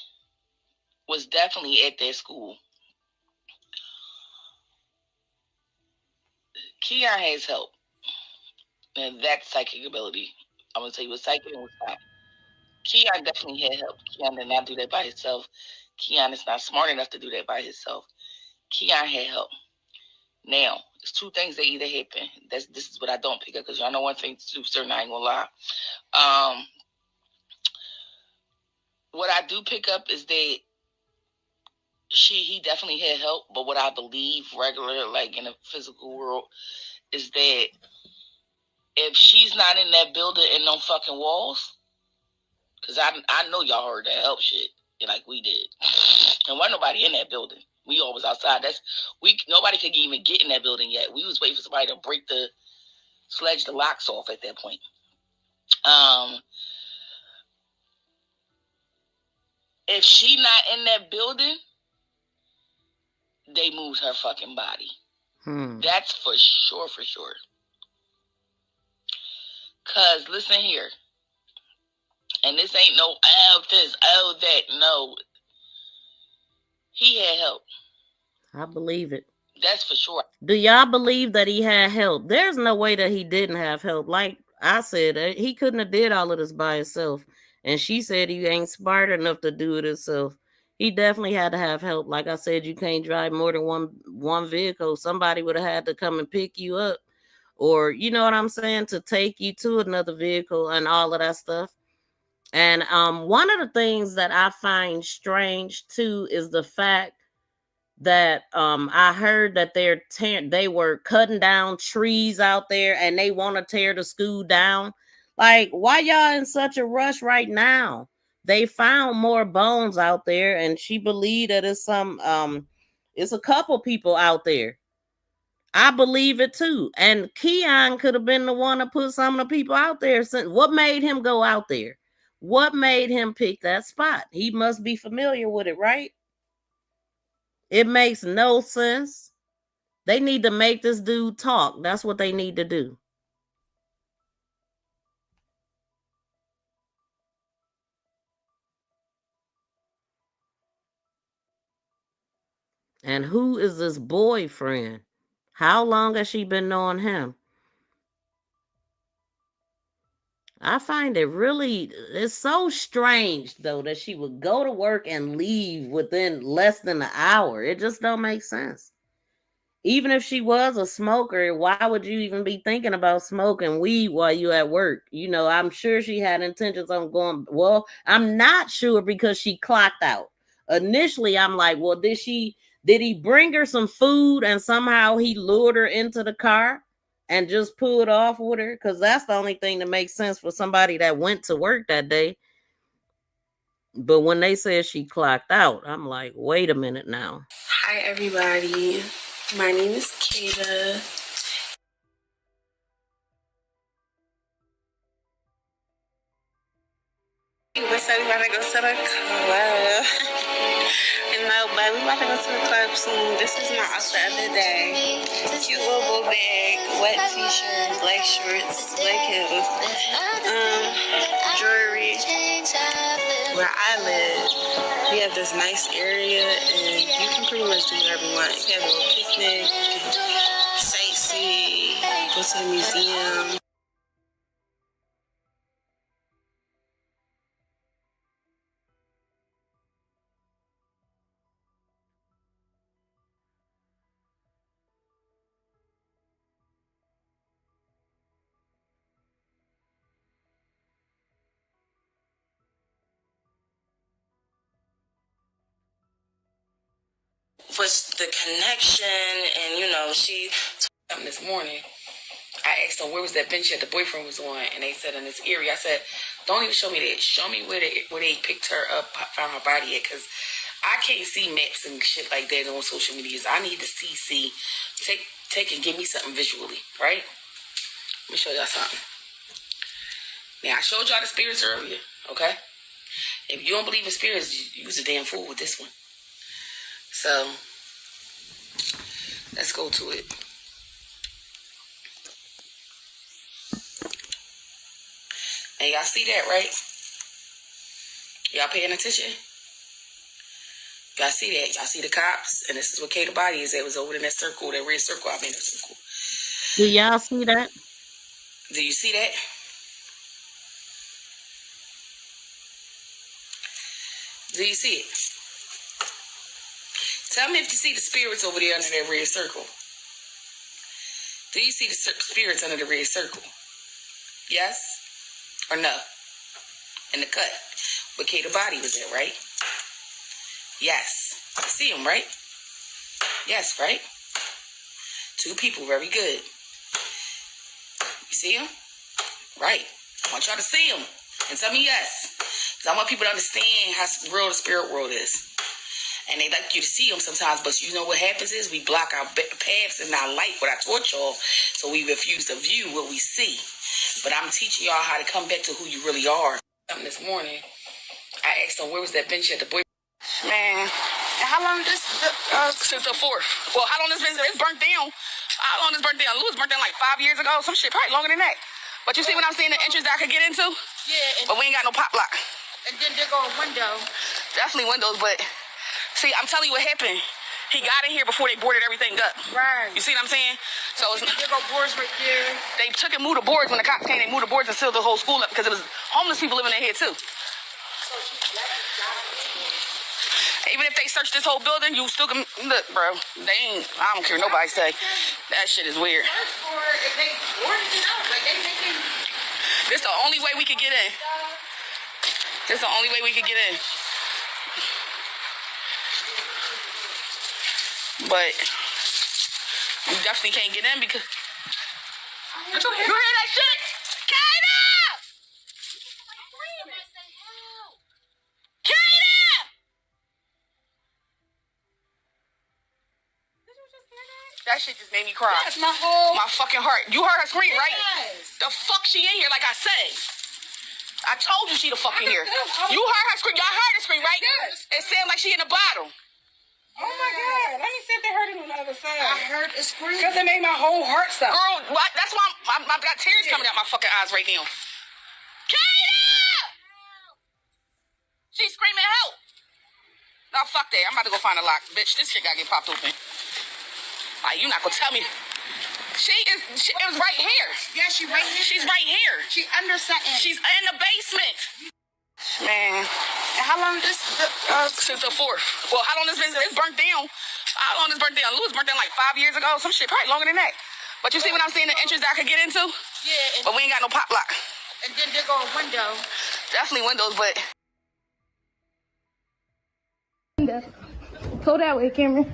was definitely at that school. Keon has help, and that's psychic ability. I'm gonna tell you what psychic and what's not. Keon definitely had help. Keon did not do that by himself. Keon is not smart enough to do that by himself. Keon had help. Now, there's two things that either happen. This is what I don't pick up, because y'all know one thing too certain, I ain't gonna lie. What I do pick up is that he definitely had help, but what I believe regular, like in the physical world, is that if she's not in that building in no fucking walls, because I know y'all heard that help shit, like we did, and wasn't nobody in that building. We all was outside. Nobody could even get in that building yet. We was waiting for somebody to sledge the locks off at that point. If she not in that building, they moved her fucking body. Hmm. That's for sure, for sure. Cause listen here, and this ain't no this, that. No, he had help. I believe it. That's for sure. Do y'all believe that he had help? There's no way that he didn't have help. Like I said, he couldn't have did all of this by himself. And she said he ain't smart enough to do it himself. He definitely had to have help. Like I said, you can't drive more than one vehicle. Somebody would have had to come and pick you up, or you know what I'm saying, to take you to another vehicle and all of that stuff. And one of the things that I find strange too is the fact that I heard that they were cutting down trees out there and they want to tear the school down. Like, why y'all in such a rush right now? They found more bones out there, and she believed that it's a couple people out there. I believe it too. And Keon could have been the one to put some of the people out there. What made him go out there? What made him pick that spot? He must be familiar with it, right? It makes no sense. They need to make this dude talk. That's what they need to do. And who is this boyfriend? How long has she been knowing him? I find it's so strange though that she would go to work and leave within less than an hour. It just don't make sense. Even if she was a smoker, why would you even be thinking about smoking weed while you at work? You know, I'm sure she had intentions on going. Well, I'm not sure because she clocked out. Initially, I'm like, well, did he bring her some food and somehow he lured her into the car and just pulled off with her? Because that's the only thing that makes sense for somebody that went to work that day. But when they said she clocked out, I'm like, wait a minute now. Hi, everybody. My name is Kada. What's up? We about to go to the club. No, but we about to go to the club soon. This is my outfit of the day. Cute little bow bag, wet t-shirt, black shorts, black heels, jewelry. Where I live, we have this nice area, and you can pretty much do whatever you want. You can have a little picnic, you can sightsee, go to the museum. Was the connection, and she told this morning. I asked them where was that bench that the boyfriend was on, and they said in this area. I said, don't even show me that. Show me where they picked her up, found her body at, because I can't see maps and shit like that on social media. I need to see. Take and give me something visually, right? Let me show y'all something. Now, I showed y'all the spirits earlier, okay? If you don't believe in spirits, you was a damn fool with this one. So, let's go to it. And y'all see that, right? Y'all paying attention? Y'all see that? Y'all see the cops? And this is what Kada body is. It was over in that circle, that red circle. I mean, that circle. Do y'all see that? Do you see that? Do you see it? Tell me if you see the spirits over there under that red circle. Do you see the spirits under the red circle? Yes or no? In the cut. But Kada body was there, right? Yes. See him, right? Yes, right? Two people, very good. You see him? Right. I want y'all to see him. And tell me yes. Because I want people to understand how real the spirit world is. And they like you to see them sometimes, but you know what happens is we block our paths and our light, what I taught y'all, so we refuse to view what we see. But I'm teaching y'all how to come back to who you really are. This morning, I asked them where was that bench at the boy. Man, How long this? Since the 4th. Well, how long this been? It's burnt down. How long this burnt down? Lewis burnt down like 5 years ago. Some shit, probably longer than that. But you see what I'm saying? The entrance that I could get into? Yeah. But we ain't got no pop lock. And then there go a window. Definitely windows, but see, I'm telling you what happened. He got in here before they boarded everything up. Right. You see what I'm saying? So it's there go boards right there. They took and moved the boards when the cops came. They moved the boards and sealed the whole school up because it was homeless people living in here too. Even if they search this whole building, you still can look, bro. They ain't. I don't care what nobody say. That shit is weird. This the only way we could get in. This the only way we could get in. But you definitely can't get in because you hear that shit? Kada! Kada! That shit just made me cry. Yes, my fucking heart. You heard her scream, right? Yes. The fuck she in here, like I said. I told you she the fuck in here. You heard her scream. Y'all heard her scream, right? Yes. It sounded like she in the bottle. Oh my God. Let me see if they heard it on the other side. I heard it scream. Because it made my whole heart stop. Girl, that's why I've got tears coming out my fucking eyes right now. Kada! She's screaming help. No, fuck that. I'm about to go find a lock. Bitch, this shit gotta get popped open. Like, you not gonna tell me. It was right here. Yeah, she right here. She's right here. She under something. She's in the basement. Man. And how long this? Since the 4th. Well, how long this been? It's burnt down. How long this burnt down? Lewis burnt down like 5 years ago. Some shit, probably longer than that. But you see what I'm saying? The entrance that I could get into? Yeah. But we ain't got no pop lock. And then there go a window. Definitely windows, but. Go that way, Cameron.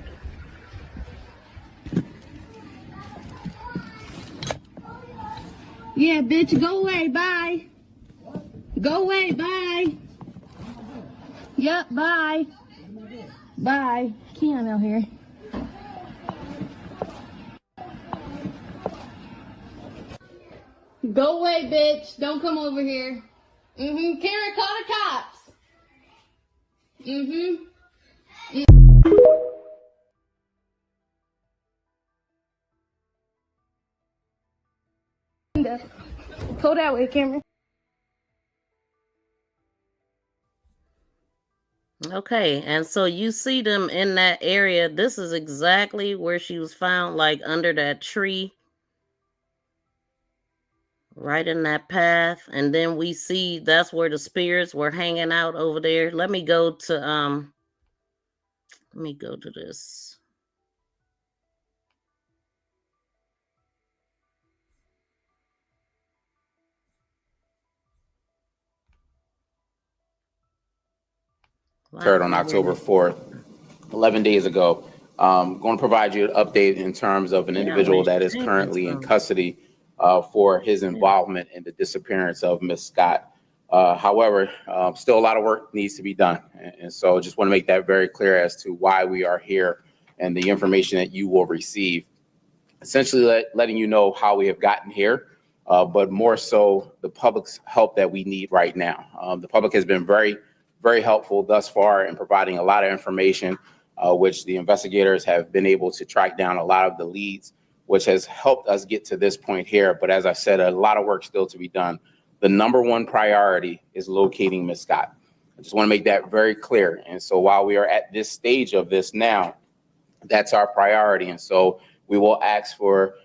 Yeah, bitch, go away, bye. Go away, bye. Yep, bye. Bye. Keon out here. Go away, bitch. Don't come over here. Karen, call the cops. Go that way, Cameron. Okay, and so you see them in that area. This is exactly where she was found, like under that tree, right in that path. And then we see that's where the spirits were hanging out over there. Let me go to this. Occurred on October 4th, 11 days ago. Going to provide you an update in terms of an individual that is currently in custody for his involvement in the disappearance of Miss Scott. However, still a lot of work needs to be done. And so just want to make that very clear as to why we are here and the information that you will receive. Essentially letting you know how we have gotten here, but more so the public's help that we need right now. The public has been very helpful thus far in providing a lot of information, which the investigators have been able to track down a lot of the leads, which has helped us get to this point here. But as I said, a lot of work still to be done. The number one priority is locating Miss Scott. I just want to make that very clear. And so while we are at this stage of this now, that's our priority. And so we will ask for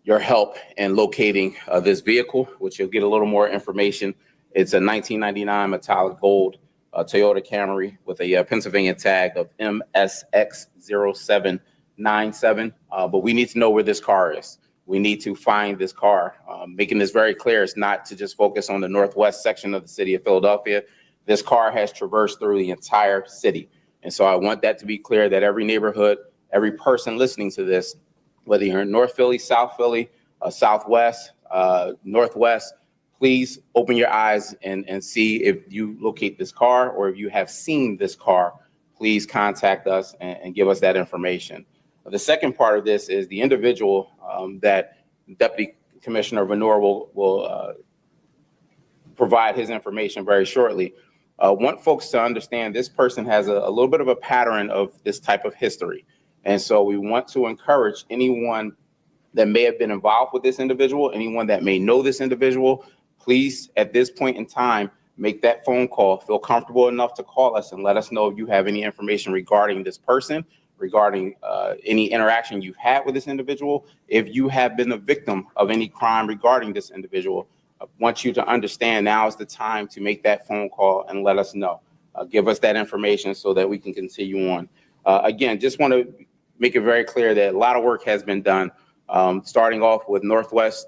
your help in locating this vehicle, which you'll get a little more information. It's a 1999 metallic gold Toyota Camry with a Pennsylvania tag of MSX0797. But we need to know where this car is. We need to find this car. Making this very clear, it's not to just focus on the northwest section of the city of Philadelphia. This car has traversed through the entire city. And so I want that to be clear that every neighborhood, every person listening to this, whether you're in North Philly, South Philly, Southwest, Northwest, please open your eyes and see if you locate this car or if you have seen this car, please contact us and give us that information. The second part of this is the individual that Deputy Commissioner Venor will provide his information very shortly. Want folks to understand this person has a little bit of a pattern of this type of history. And so we want to encourage anyone that may have been involved with this individual, anyone that may know this individual, please, at this point in time, make that phone call. Feel comfortable enough to call us and let us know if you have any information regarding this person, regarding any interaction you've had with this individual. If you have been a victim of any crime regarding this individual, I want you to understand now is the time to make that phone call and let us know. Give us that information so that we can continue on. Again, just want to make it very clear that a lot of work has been done, starting off with Northwest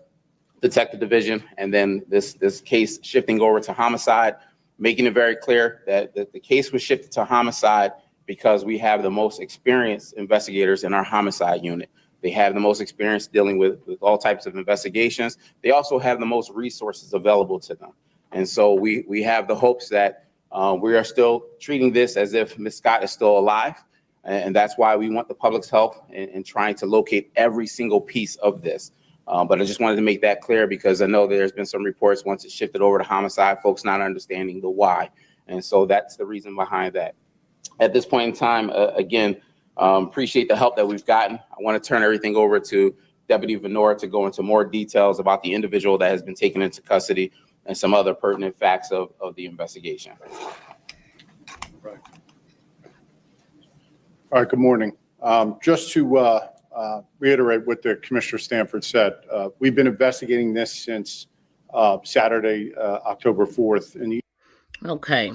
Detective Division, and then this case shifting over to homicide, making it very clear that the case was shifted to homicide because we have the most experienced investigators in our homicide unit. They have the most experience dealing with all types of investigations. They also have the most resources available to them. And so we have the hopes that we are still treating this as if Ms. Scott is still alive. And that's why we want the public's help in trying to locate every single piece of this. But I just wanted to make that clear because I know there's been some reports once it shifted over to homicide, folks not understanding the why. And so that's the reason behind that. At this point in time, again, appreciate the help that we've gotten. I want to turn everything over to Deputy Venora to go into more details about the individual that has been taken into custody and some other pertinent facts of the investigation. Right. All right, good morning. Just to reiterate what the Commissioner Stanford said, we've been investigating this since Saturday, October 4th. Okay.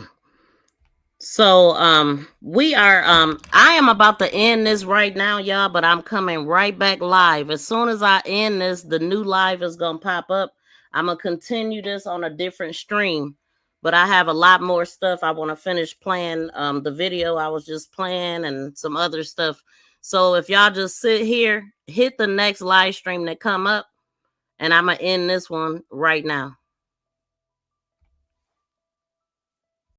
So we are I am about to end this right now, y'all, but I'm coming right back live. As soon as I end this, the new live is gonna pop up. I'm gonna continue this on a different stream, but I have a lot more stuff. I want to finish playing the video I was just playing and some other stuff. So if y'all just sit here, hit the next live stream that come up, and I'm gonna end this one right now.